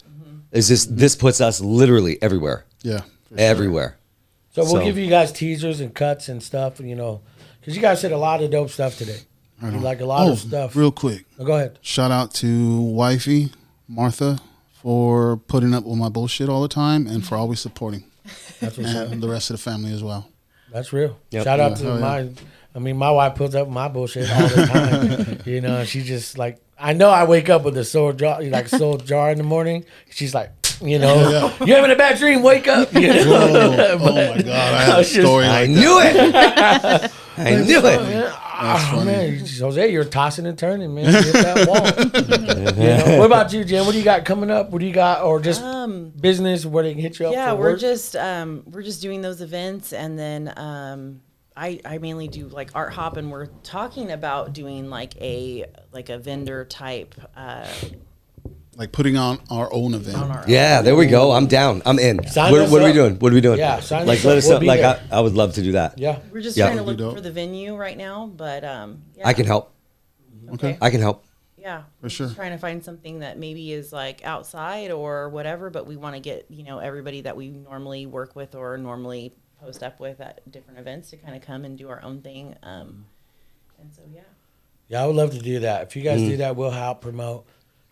Is this puts us literally everywhere. Yeah, everywhere. So we'll give you guys teasers and cuts and stuff, because you guys said a lot of dope stuff today. Like a lot of stuff. Real quick. Go ahead. Shout out to wifey Martha for putting up with my bullshit all the time and for always supporting. That's what's up. And the rest of the family as well. That's real. Yep. Shout out to my wife puts up with my bullshit all the time. She just like, I know I wake up with a sore jaw in the morning. She's like, you're having a bad dream, wake up. Oh my God, I have a story like I knew it. I knew it. funny. Man, Jose, you're tossing and turning, man. Hit that wall. What about you, Jen? What do you got coming up? What do you got, or just business where they can hit you up? Yeah, for we're work? just doing those events, and then I mainly do like art hop, and we're talking about doing like a vendor type. Like putting on our own event. Yeah, there we go. I'm down. I'm in. What are we doing? What are we doing? Yeah, sign like us let up. us We'll know. be Like there. I would love to do that. Yeah. We're just Yeah. trying to look Dope. for the venue right now, but I can help. Okay. I can help. Yeah, For sure. Just trying to find something that maybe is like outside or whatever, but we want to get everybody that we normally work with or normally post up with at different events to kind of come and do our own thing. And so Yeah, I would love to do that. If you guys do that, we'll help promote.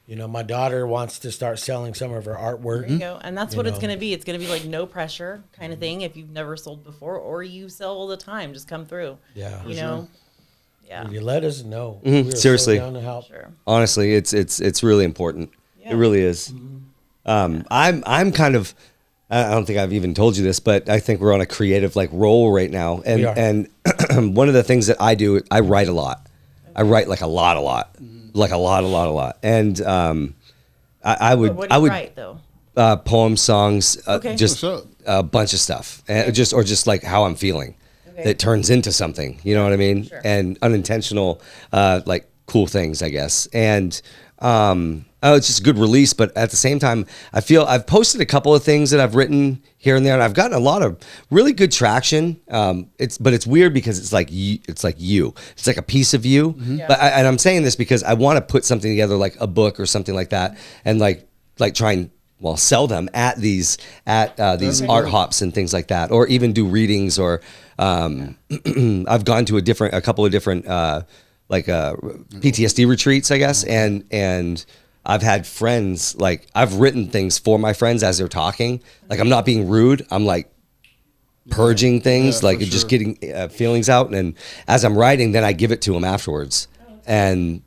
My daughter wants to start selling some of her artwork. there you go. And that's what it's going to be. It's going to be like no pressure kind of thing. If you've never sold before or you sell all the time, just come through. Yeah. You know. Yeah. You let us know. Mhm. We're so Seriously. down to help. Sure. Honestly, it's really important. Yeah. It really is. I'm kind of. I don't think I've even told you this, but I think we're on a creative roll right now, We are. and one of the things that I do, I write a lot. I write like a lot, like a lot, and I would What do you write though? Poems, songs, Okay. just What's up? a bunch of stuff, and just like how I'm feeling, Okay. that turns into something. You know what I mean? Sure. And unintentional, like cool things, I guess. And it's just a good release, but at the same time, I feel I've posted a couple of things that I've written here and there, and I've gotten a lot of really good traction. It's weird because it's like you, it's like a piece of you. Yeah. But and I'm saying this because I want to put something together, like a book or something like that, and like try and sell them at these art hops and things like that, or even do readings, or I've gone to a couple of different PTSD retreats, I guess, and I've had friends, I've written things for my friends as they're talking. Like, I'm not being rude. I'm like purging things, for just sure. getting feelings out. And as I'm writing, then I give it to them afterwards. And,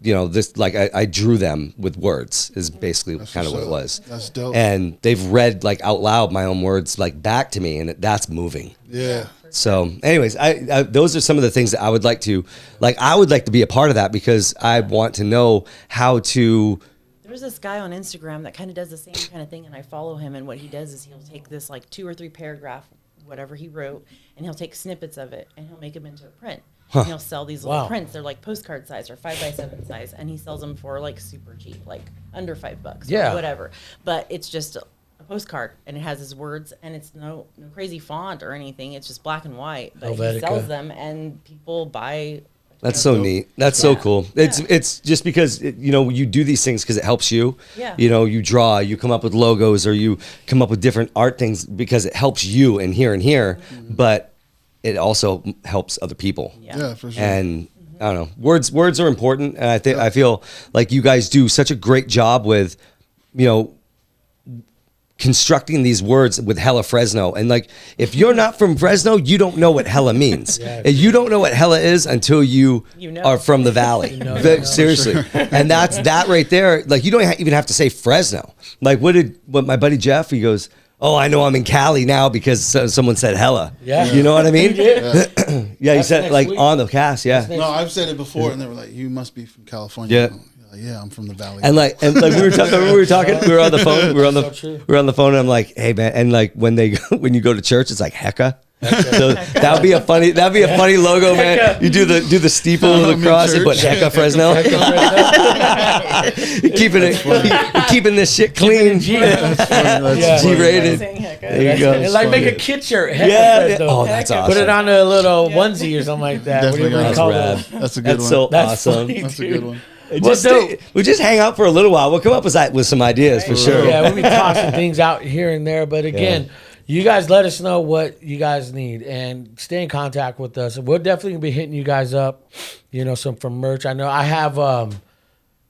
this, I drew them with words is basically kind of what it was. That's dope. And they've read out loud my own words back to me, and that's moving. Yeah. So, anyways, I those are some of the things that I would like to be a part of that, because I want to know how to. There's this guy on Instagram that kind of does the same kind of thing, and I follow him. And what he does is he'll take this 2 or 3 paragraph, whatever he wrote, and he'll take snippets of it and he'll make them into a print. And he'll sell these little Wow. prints. They're like postcard size or 5x7 size, and he sells them for super cheap, under $5 Yeah. or whatever. But it's just a postcard, and it has his words, and it's no crazy font or anything. It's just black and white. But Helvetica. he sells them, and people buy. That's so neat. That's so cool. It's just because you do these things because it helps you. Yeah. You draw, you come up with logos, or you come up with different art things because it helps you and here, but it also helps other people. Yeah, for sure. And I don't know, words are important, and I feel like you guys do such a great job with constructing these words with Hella Fresno. And if you're not from Fresno, you don't know what hella means. Yeah. And you don't know what hella is until you know. are from the valley. Seriously. And that's that right there. You don't even have to say Fresno. What my buddy Jeff, he goes, "Oh, I know I'm in Cali now because someone said hella." Yeah. You know what I mean? Yeah. Yeah, he That's said next week. on the cast, yeah. No, I've said it before, and they were like, "You must be from California." Yeah. I'm like, yeah, I'm from the valley. And we were talking, we were on the phone, So we were on the phone, and I'm like, "Hey man," and when you go to church, it's like Hecka. So that'd be a funny logo, man. You do the steeple of I'm the in cross and put church. Hecka Fresno. keeping this shit clean. That's funny. Yeah. G-rated. Saying heck, There you go. And make a kid shirt. Heck, Yeah. Fresno. Oh, that's awesome. Put it on a little onesie or something like that. Definitely Whatever you got call That's it. rad. That's a good That's one. so That's awesome. funny, That's a dude. good one. We just hang out for a little while. We'll come up with some ideas for sure. Yeah, we'll be tossing things out here and there. But again, you guys let us know what you guys need and stay in contact with us. We'll definitely be hitting you guys up, some from merch. I know I have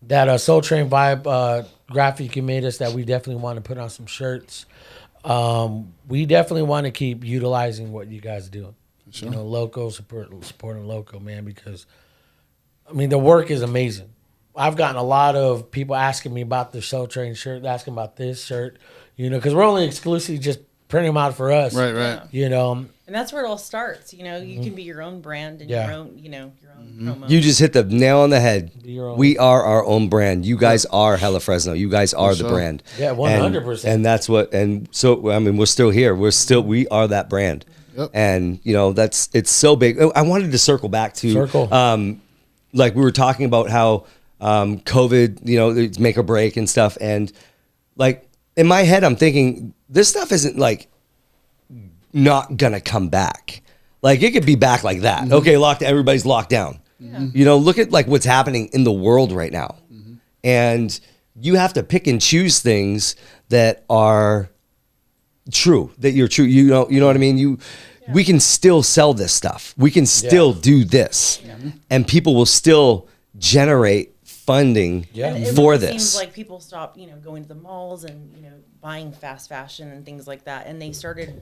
that Soul Train Vibe graphic you made us that we definitely want to put on some shirts. We definitely want to keep utilizing what you guys do. Sure. Local, supporting local, man, because, the work is amazing. I've gotten a lot of people asking me about the Soul Train shirt, asking about this shirt, because we're only exclusively just print them out for us. Right, right. You know, And that's where it all starts. You know, you can be your own brand and your own, you know, your own promo. You just hit the nail on the head. Your own. We are our own brand. You guys are Hella Fresno. You guys are the brand. Yeah, 100%. And that's what. And so I mean, we're still here. We are that brand. Yep. And you know, it's so big. I wanted to circle back to like we were talking about how COVID, you know, it's make or break and stuff. And like in my head, I'm thinking this stuff isn't like not gonna come back. Like it could be back like that. Mm-hmm. Okay, everybody's locked down. Yeah. You know, look at like what's happening in the world right now. Mm-hmm. And you have to pick and choose things that are true, that you're true. You know what I mean? We can still sell this stuff. We can still do this. Yeah. And people will still generate funding for this. It seems like people stopped, you know, going to the malls and, you know, buying fast fashion and things like that. And they started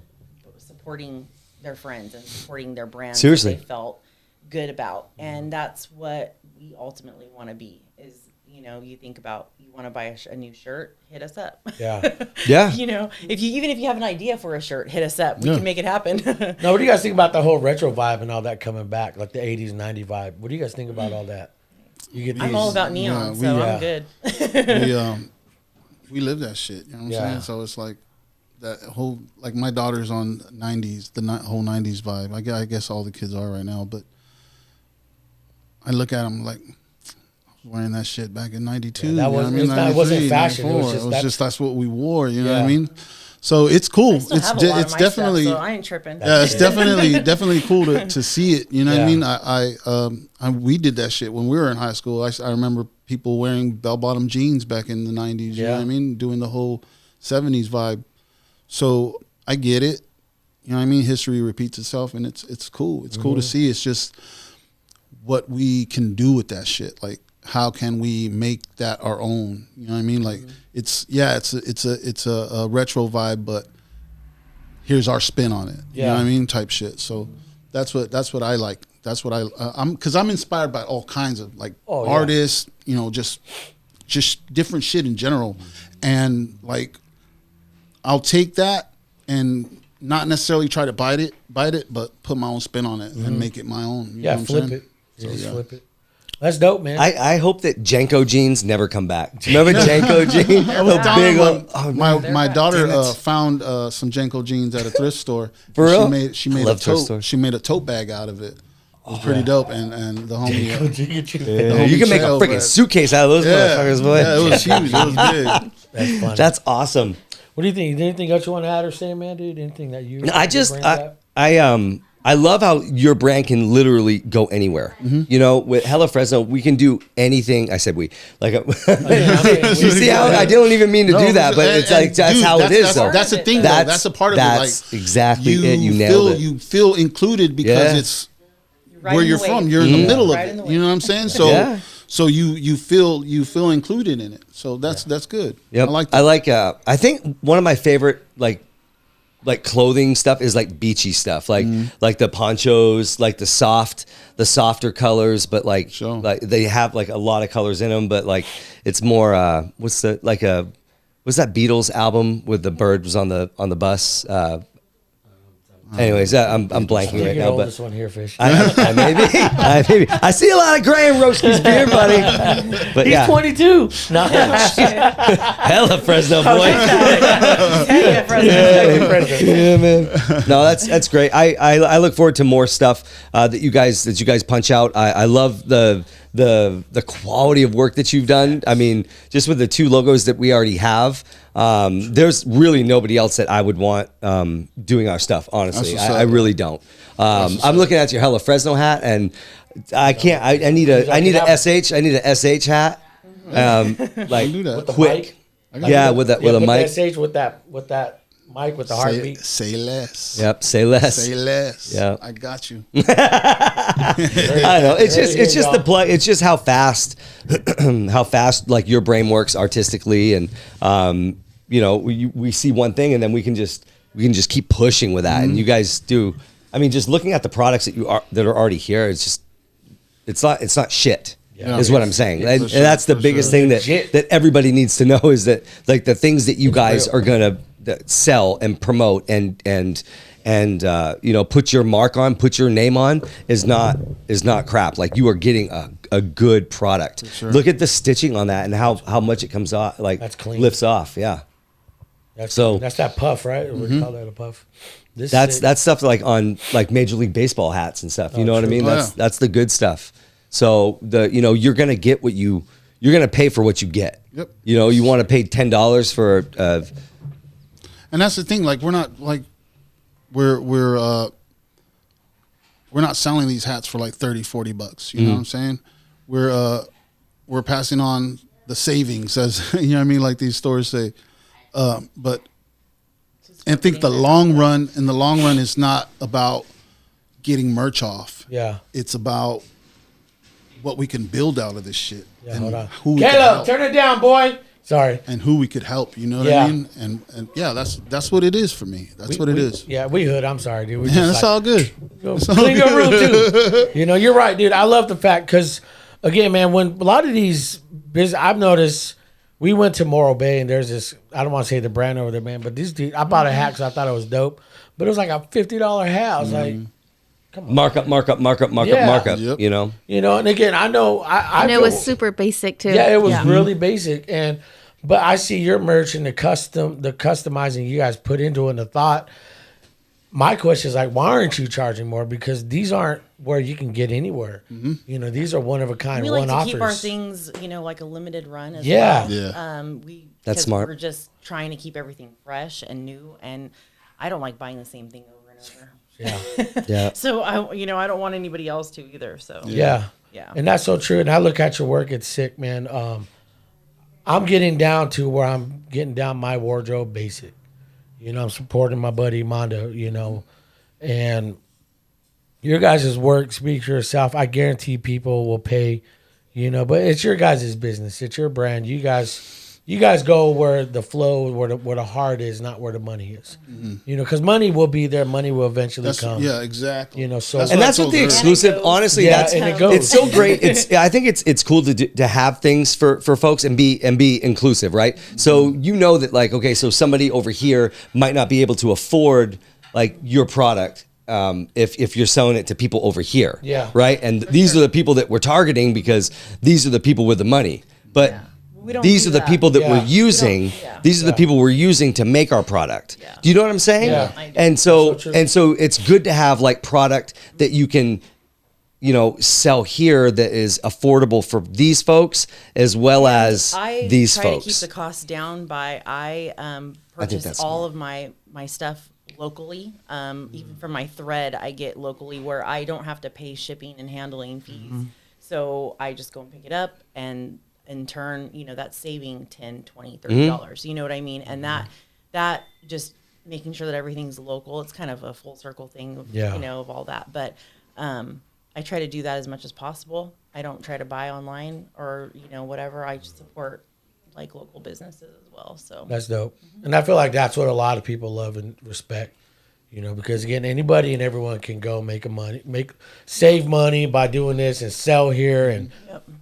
supporting their friends and supporting their brands that they felt good about. And that's what we ultimately want to be is, you know, you think about, you want to buy a new shirt, hit us up. Yeah. Yeah. You know, even if you have an idea for a shirt, hit us up. We can make it happen. Now, what do you guys think about the whole retro vibe and all that coming back, like the 80s, 90s vibe? What do you guys think about all that? I'm all about neon, so I'm good. We live that shit, you know what I'm saying? So it's like that whole, like my daughter's on 90s, the whole 90s vibe. I guess all the kids are right now, but I look at them like, wearing that shit back in 92. That wasn't fashion. It was just that's what we wore. You know what I mean? So it's cool. It's definitely. Stuff, so I ain't tripping. Yeah, it's definitely cool to see it. You know what I mean? We did that shit when we were in high school. I remember people wearing bell-bottom jeans back in the 90s. You know what I mean? Doing the whole 70s vibe. So I get it. You know what I mean? History repeats itself, and it's cool. It's cool to see. It's just what we can do with that shit. Like, how can we make that our own? You know what I mean? Like it's a retro vibe, but here's our spin on it. You know what I mean? Type shit. So that's what I like. That's what I'm inspired by all kinds of like artists, you know, just different shit in general. And like, I'll take that and not necessarily try to bite it, but put my own spin on it and make it my own. You know what I'm flip saying? it. Flip it. That's dope, man. I hope that Janko jeans never come back. Do you remember Janko jeans? My daughter found some Janko jeans at a thrift store. For real? She made a tote. She made a tote bag out of it. It was pretty dope. And the homie, you can make a freaking suitcase out of those motherfuckers, boy. Yeah, it was huge. It was big. That's funny. That's awesome. What do you think? Anything else you want to add or say, man, dude? Anything that you? I love how your brand can literally go anywhere. Mm-hmm. You know, with Hella Fresno, we can do anything. I said we. Like, you see how I didn't even mean to do that, but it's like that's how it is. Though that's the thing. That's a part of it. That's exactly it. You nailed it. You feel included because it's where you're from. You're in the middle of it. You know what I'm saying? So. So you feel included in it. So that's good. Yep. I like that. I think one of my favorite like clothing stuff is like beachy stuff, like the ponchos, like the softer colors, but like they have like a lot of colors in them, but like it's more what's that Beatles album with the bird was on the bus? Anyways, I'm blanking right now, but this one here, Fish. Maybe. I see a lot of gray in Roeski's beard, buddy. But he's 22. No, Hella Fresno boy. Yeah, man. No, that's great. I look forward to more stuff that you guys punch out. I love the quality of work that you've done. I mean, just with the 2 logos that we already have, there's really nobody else that I would want doing our stuff, honestly. I really don't. I'm looking at your Hella Fresno hat, and I can't. I need a SH. I need a SH hat. Like with the quick. Mic? Yeah, with a mic. SH with that mic with the heartbeat. Say less. Yep. Say less. Say less. Yeah. I got you. I know. It's just the play. It's just how fast like your brain works artistically, and you know, we see one thing and then we can just keep pushing with that. And you guys do. I mean, just looking at the products that are already here, it's not shit. Yeah, is what I'm saying, and that's the biggest thing that everybody needs to know is that like the things that you guys are gonna sell and promote and you know, put your mark on, put your name on is not crap. Like, you are getting a good product. Sure. Look at the stitching on that and how much it comes off, like that's clean. Lifts off. Yeah. That's that puff, right? We call that a puff. That's stuff like on like Major League Baseball hats and stuff. You know what I mean? That's the good stuff. So you're gonna get what you're gonna pay for what you get. Yep. You know, you want to pay $10 for and that's the thing. Like, we're not like we're not selling these hats for like $30-$40. You know what I'm saying? We're passing on the savings, as you know what I mean, like these stores say. But I think in the long run, it's not about getting merch off. Yeah. It's about what we can build out of this shit. Yeah, and hold on. Caleb, turn it down, boy. Sorry. And who we could help, you know what I mean? And yeah, that's what it is for me. That's what it is. Yeah, we hood. I'm sorry, dude. Yeah, that's all good. Clean your room, too. You know, you're right, dude. I love the fact, because, again, man, when a lot of these I've noticed, we went to Morro Bay, and there's this, I don't want to say the brand over there, man, but these dudes, I bought a hat because I thought it was dope, but it was like a $50 hat. I was like, come on. Mark up, Yep. you know? You know, and again, I know. And it was super basic, too. Yeah, it was really basic. But I see your merch and the customizing you guys put into it and the thought. My question is, like, why aren't you charging more? Because these aren't where you can get anywhere. You know, these are one of a kind, we like one-offers. to keep our things, you know, like a limited run as well. Yeah. That's smart. We're just trying to keep everything fresh and new, and I don't like buying the same thing over and over. Yeah. So I don't want anybody else to either. So yeah. And that's so true. And I look at your work; it's sick, man. I'm getting down to where I'm getting down my wardrobe basic. You know, I'm supporting my buddy Mondo, you know, and your guys' work speaks for yourself. I guarantee people will pay, you know, but it's your guys' business. It's your brand. You guys go where the flow, where the heart is, not where the money is. You know, because money will be there. Money will eventually come. Yeah, exactly. You know, so that's what the exclusive. Honestly, it's so great. I think it's cool to have things for folks and be inclusive, right? So you know that, like, okay, so somebody over here might not be able to afford like your product. If you're selling it to people over here, right? And these are the people that we're targeting, because these are the people with the money. But these are the people that we're using. These are the people we're using to make our product. Do you know what I'm saying? Yeah. And so it's good to have like product that you can, you know, sell here that is affordable for these folks as well as these folks. I try to keep the costs down by purchase all of my stuff locally. Even for my thread, I get locally, where I don't have to pay shipping and handling fees. So I just go and pick it up, and in turn, you know, that's saving $10, $20, $30. You know what I mean? And that just making sure that everything's local. It's kind of a full circle thing, you know, of all that. But I try to do that as much as possible. I don't try to buy online or, you know, whatever. I just support like local businesses as well. So that's dope. And I feel like that's what a lot of people love and respect, you know, because again, anybody and everyone can go save money by doing this and sell here and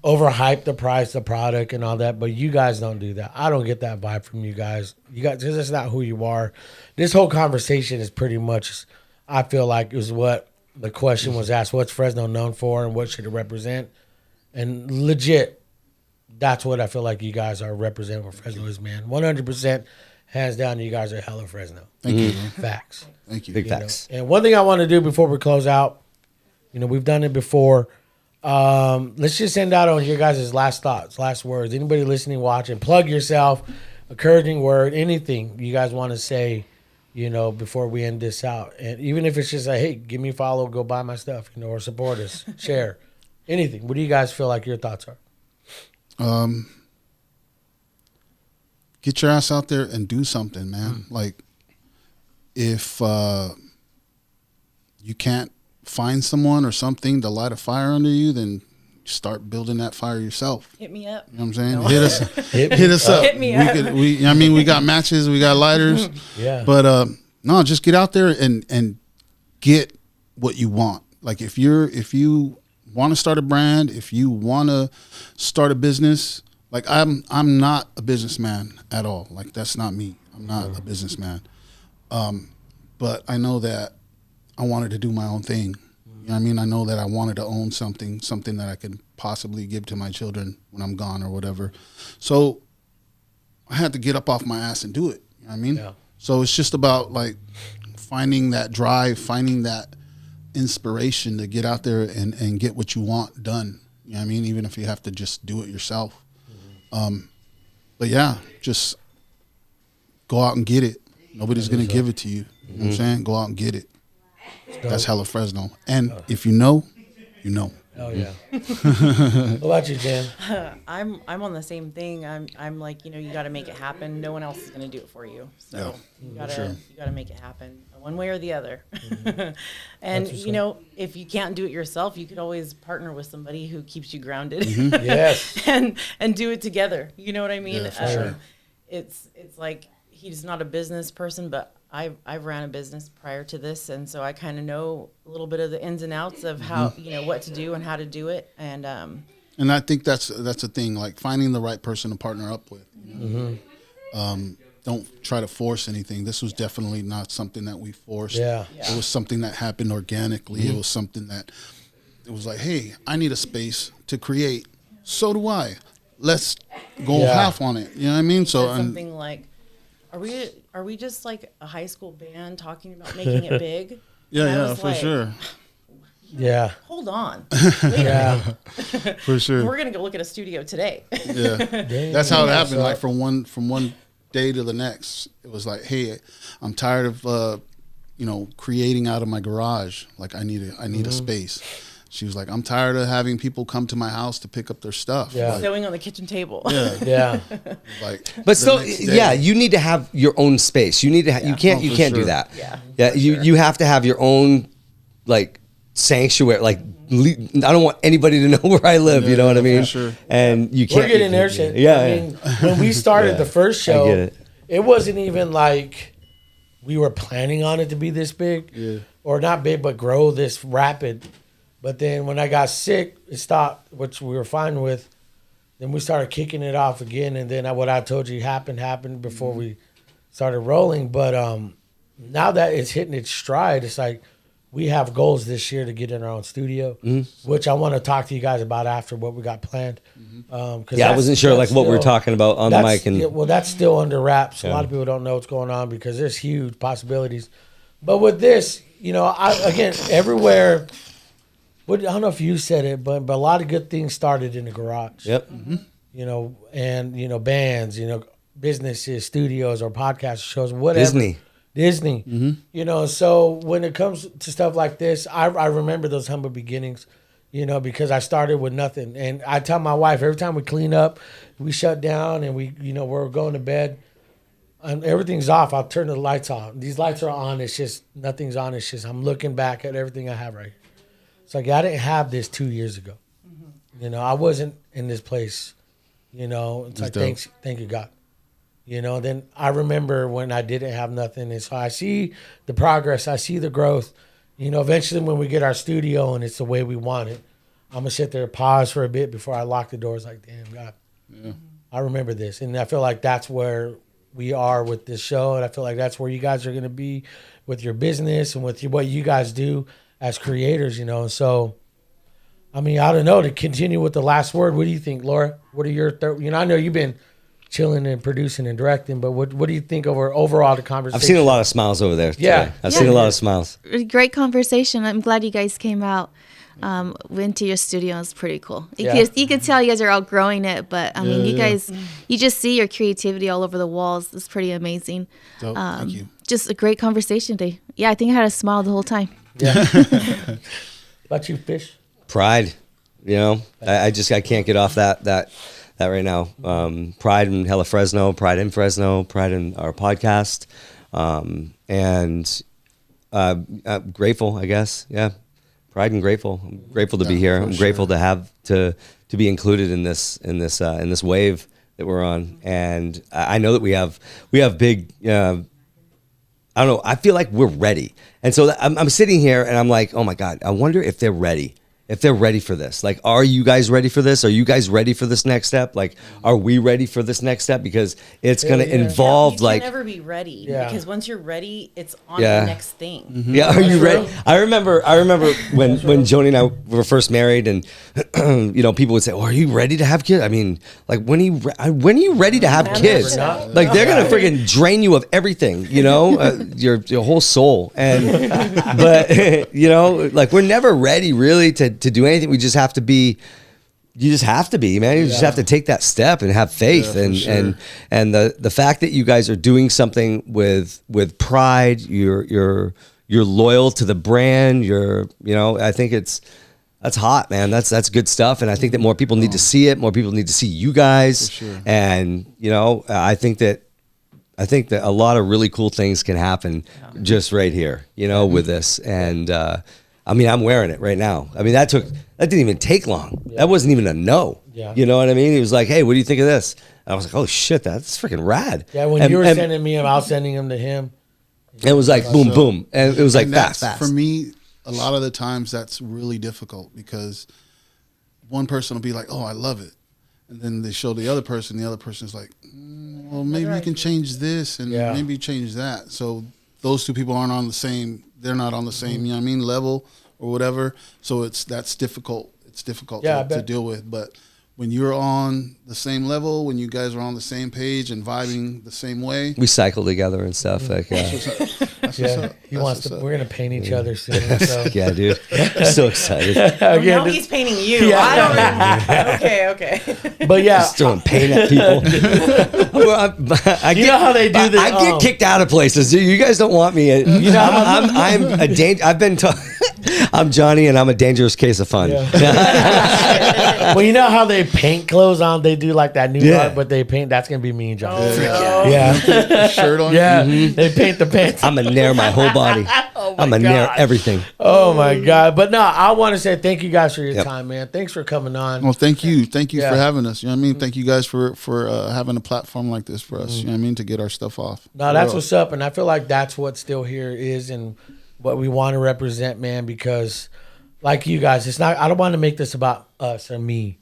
overhype the price of the product and all that. But you guys don't do that. I don't get that vibe from you guys. Because that's not who you are. This whole conversation is pretty much, I feel like, is what the question was asked. What's Fresno known for and what should it represent? And legit, that's what I feel like you guys are representing what Fresno is, man. 100%, hands down, you guys are hella Fresno. Thank you. Facts. Thank you. Big facts. And one thing I want to do before we close out, you know, we've done it before. Let's just end out on your guys' last thoughts, last words. Anybody listening, watching, plug yourself, encouraging word, anything you guys want to say, you know, before we end this out. And even if it's just like, hey, give me a follow, go buy my stuff, you know, or support us, share, anything. What do you guys feel like your thoughts are? Get your ass out there and do something, man. Like, if you can't find someone or something to light a fire under you, then start building that fire yourself. hit me up. You know what I'm saying? No. Hit us up. Hit me up. We got matches, we got lighters. But no, just get out there and get what you want. Like, if you want to start a brand, if you want to start a business, like I'm not a businessman at all. Like, that's not me. I'm not a businessman. But I know that I wanted to do my own thing. You know what I mean? I know that I wanted to own something that I could possibly give to my children when I'm gone or whatever. So I had to get up off my ass and do it. You know what I mean? Yeah. So it's just about like finding that drive, finding that inspiration to get out there and get what you want done. You know what I mean? Even if you have to just do it yourself. But yeah, just go out and get it. Nobody's going to give it to you. You know what I'm saying? Go out and get it. That's Hella Fresno. And if you know, you know. Oh yeah. What about you, Jen? I'm on the same thing. I'm like, you got to make it happen. No one else is going to do it for you. So you gotta make it happen one way or the other. And if you can't do it yourself, you could always partner with somebody who keeps you grounded. Yes. and do it together. You know what I mean? Yeah, for sure. It's like he's not a business person, but I've ran a business prior to this, and so I kind of know a little bit of the ins and outs of how what to do and how to do it, and I think that's the thing, like finding the right person to partner up with. Don't try to force anything. This was definitely not something that we forced. Yeah. It was something that happened organically. It was something that it was like, hey, I need a space to create. So do I. Let's go half on it. You know what I mean? So something like. Are we just like a high school band talking about making it big? Yeah, for sure. Yeah. Hold on. Wait a minute. For sure. We're gonna go look at a studio today. Yeah. That's how it happened. Like from one day to the next, it was like, hey, I'm tired of creating out of my garage. Like I need a space. She was like, I'm tired of having people come to my house to pick up their stuff. Yeah. Like, Sewing on the kitchen table. Yeah. like, But still, you need to have your own space. You need to. You can't do that. Yeah. You have to have your own like sanctuary. Like I don't want anybody to know where I live. You know what I mean? For sure. And you can't. We're getting there, shit. Yeah. I mean, when we started the first show, get it wasn't even like we were planning on it to be this big, or not big, but grow this rapid. But then when I got sick, it stopped, which we were fine with. Then we started kicking it off again, and then what I told you happened before we started rolling. But now that it's hitting its stride, it's like we have goals this year to get in our own studio, which I want to talk to you guys about after what we got planned. I wasn't sure like what we were talking about on the mic. And that's still under wraps. A lot of people don't know what's going on because there's huge possibilities. But with this, again, everywhere. I don't know if you said it, but a lot of good things started in the garage. Yep. And bands, businesses, studios, or podcast shows, whatever. Disney. So when it comes to stuff like this, I remember those humble beginnings, because I started with nothing. And I tell my wife every time we clean up, we shut down and we're going to bed and everything's off. I'll turn the lights on. These lights are on. It's just nothing's on. It's just I'm looking back at everything I have right here. It's like I didn't have this 2 years ago. I wasn't in this place. It's like thank you God. Then I remember when I didn't have nothing, and so I see the progress, I see the growth. Eventually when we get our studio and it's the way we want it, I'm gonna sit there, pause for a bit before I lock the doors. Like, damn God, I remember this, and I feel like that's where we are with this show, and I feel like that's where you guys are gonna be with your business and with what you guys do as creators, And so, I mean, I don't know, to continue with the last word, what do you think, Laura? What are your I know you've been chilling and producing and directing, but what do you think overall the conversation? I've seen a lot of smiles over there. Yeah. I've seen a lot of smiles. Great conversation. I'm glad you guys came out. Went to your studio. It's pretty cool. You could tell you guys are outgrowing it, but I mean, you guys, you just see your creativity all over the walls. It's pretty amazing. Thank you. Just a great conversation today. Yeah, I think I had a smile the whole time. Yeah. About you, Fish? Pride, I can't get off that right now. Pride in Hella Fresno, pride in Fresno, pride in our podcast, and grateful, I guess. Yeah, pride and grateful. I'm grateful to be here. I'm grateful to have to be included in this wave that we're on, and I know that we have big. I don't know. I feel like we're ready. And so I'm sitting here and I'm like, oh my God, I wonder if they're ready. if they're ready for this. Like, are you guys ready for this? Are you guys ready for this next step? Like, are we ready for this next step? Because it's going to involve you like. Can never be ready because once you're ready, it's on Yeah. the next thing. Mm-hmm. Yeah, are you ready? I remember when Joni and I were first married, and you know, people would say, "Oh, are you ready to have kids?" I mean, like when are you ready to have kids? Like they're gonna freaking drain you of everything, you know, your whole soul. And but you know, like we're never ready really to do anything. We just have to be. You just have to be, man. You just have to take that step and have faith, and the fact that you guys are doing something with pride. You're loyal to the brand. You know, I think that's hot, man. That's good stuff, and I think that more people need to see it. More people need to see you guys, and you know, I think that a lot of really cool things can happen just right here, you know, with this. And I mean, I'm wearing it right now. I mean, that didn't even take long. That wasn't even a no. Yeah. You know what I mean? He was like, "Hey, what do you think of this?" And I was like, "Oh shit, that's freaking rad." Yeah, when you were sending me him, I was sending him to him. It was like boom, boom, and it was like fast. For me, a lot of the times that's really difficult because one person will be like, "Oh, I love it," and then they show the other person's like, "Well, maybe you can change this and maybe change that." So those two people aren't on the same. They're not on the same, you know what I mean, level or whatever. So that's difficult. It's difficult to deal with. But when you're on the same level, when you guys are on the same page and vibing the same way, we cycle together and stuff. Like, he wants to. We're gonna paint each other soon. So. Yeah, dude. I'm so excited. Now he's painting you. Yeah. I don't. Okay. But yeah, just throwing paint at people. You know how they do this. I get kicked out of places. You guys don't want me. You know, I'm a I've been. I'm Johnny, and I'm a dangerous case of fun. Yeah. Well, you know how they paint clothes on? They do like that new art, but they paint. That's gonna be me and Johnny. Yeah. Shirt on. Yeah. They paint the pants. I'm gonna nair my whole body. I'm gonna nair everything. Oh my God! But no, I want to say thank you guys for your time, man. Thanks for coming on. Well, thank you for having us. You know what I mean? Thank you guys for having a platform like this for us. You know what I mean? To get our stuff off. No, that's what's up, and I feel like that's what still here is, and what we want to represent, man. Because, like you guys, it's not. I don't want to make this about us or me.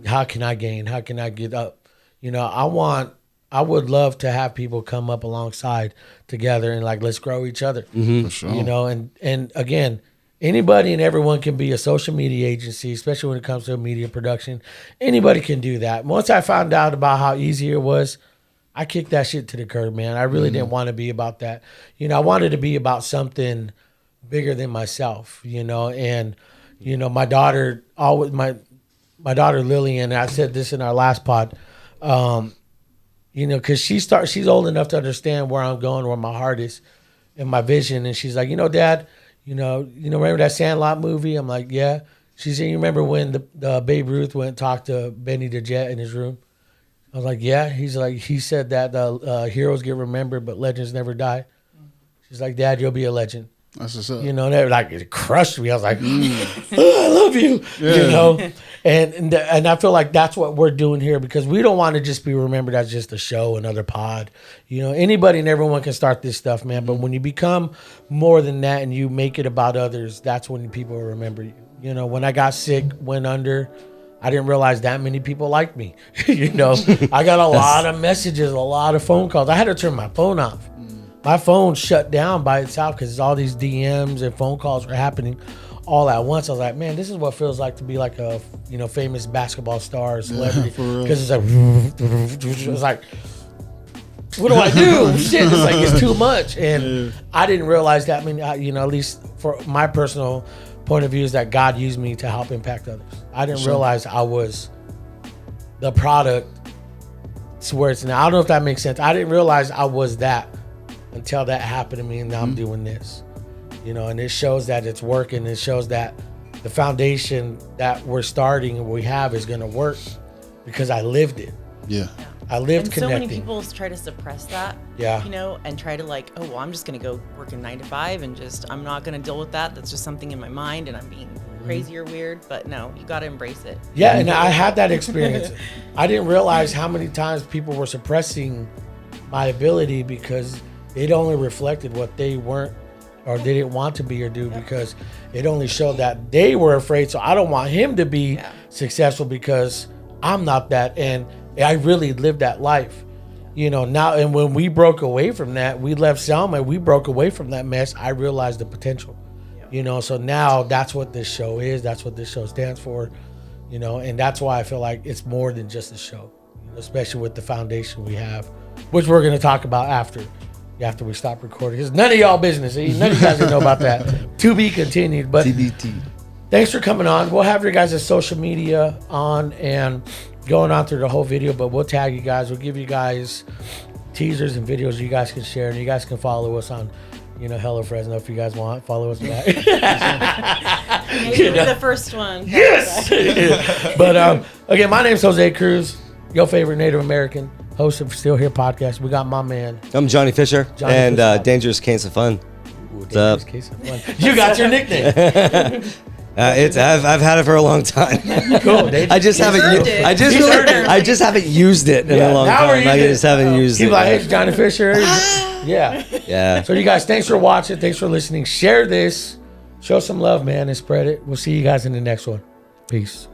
How can I gain? How can I get up? You know, I would love to have people come up alongside together and like, let's grow each other. For sure. You know, and again, anybody and everyone can be a social media agency, especially when it comes to media production. Anybody can do that. Once I found out about how easy it was, I kicked that shit to the curb, man. I really didn't want to be about that. You know, I wanted to be about something bigger than myself, you know, and, you know, my daughter always, my daughter Lillian, I said this in our last pod, you know, because she's old enough to understand where I'm going, where my heart is and my vision. And she's like, you know, Dad, you know, remember that Sandlot movie? I'm like, yeah. She said, you remember when the Babe Ruth went and talked to Benny the Jet in his room? I was like, yeah. He's like, he said that the heroes get remembered, but legends never die. She's like, Dad, you'll be a legend. That's what's up. You know, and like it crushed me. I was like, oh, I love you. Yeah. You know, and I feel like that's what we're doing here because we don't want to just be remembered as just a show, another pod. You know, anybody and everyone can start this stuff, man. But when you become more than that and you make it about others, that's when people will remember you. You know, when I got sick, went under, I didn't realize that many people liked me. You know, I got a lot of messages, a lot of phone calls. I had to turn my phone off. My phone shut down by itself because all these DMs and phone calls were happening all at once. I was like, man, this is what it feels like to be like a, you know, famous basketball star or celebrity. Because it's like, what do I do? Shit, it's like, it's too much. And I didn't realize that. I mean, you know, at least for my personal point of view is that God used me to help impact others. I didn't realize I was the product to where it's now. I don't know if that makes sense. I didn't realize I was that until that happened to me, and now I'm doing this, you know, and it shows that it's working. It shows that the foundation that we're starting and we have is going to work because I lived it. Yeah. I lived and connecting. So many people try to suppress that, you know, and try to like, oh, well, I'm just going to go work a 9 to 5 and just, I'm not going to deal with that. That's just something in my mind and I'm being crazy or weird, but no, you got to embrace it. Yeah. And I had that experience. I didn't realize how many times people were suppressing my ability because it only reflected what they weren't or they didn't want to be or do because it only showed that they were afraid. So I don't want him to be successful because I'm not that. And I really lived that life, you know, now. And when we broke away from that, we left Selma, we broke away from that mess. I realized the potential, you know, so now that's what this show is. That's what this show stands for, you know, and that's why I feel like it's more than just a show, you know, especially with the foundation we have, which we're going to talk about after we stop recording. It's none of y'all business. None of you guys know about that. To be continued. But TBT. Thanks for coming on. We'll have your guys' social media on and going on through the whole video, but we'll tag you guys. We'll give you guys teasers and videos you guys can share, and you guys can follow us on, you know, Hella Fresno if you guys want. Follow us back. Maybe you know? The first one. Yes. But again, my name's Jose Cruz, your favorite Native American host of Still Here podcast. We got my man. I'm Johnny Fisher, Dangerous Case of Fun. What's up? Case of fun. You got your nickname. I've had it for a long time. Cool. I just haven't used it in a long time. I just haven't used it. People like, hey, it's Johnny Fisher. Yeah. So you guys, thanks for watching. Thanks for listening. Share this. Show some love, man, and spread it. We'll see you guys in the next one. Peace.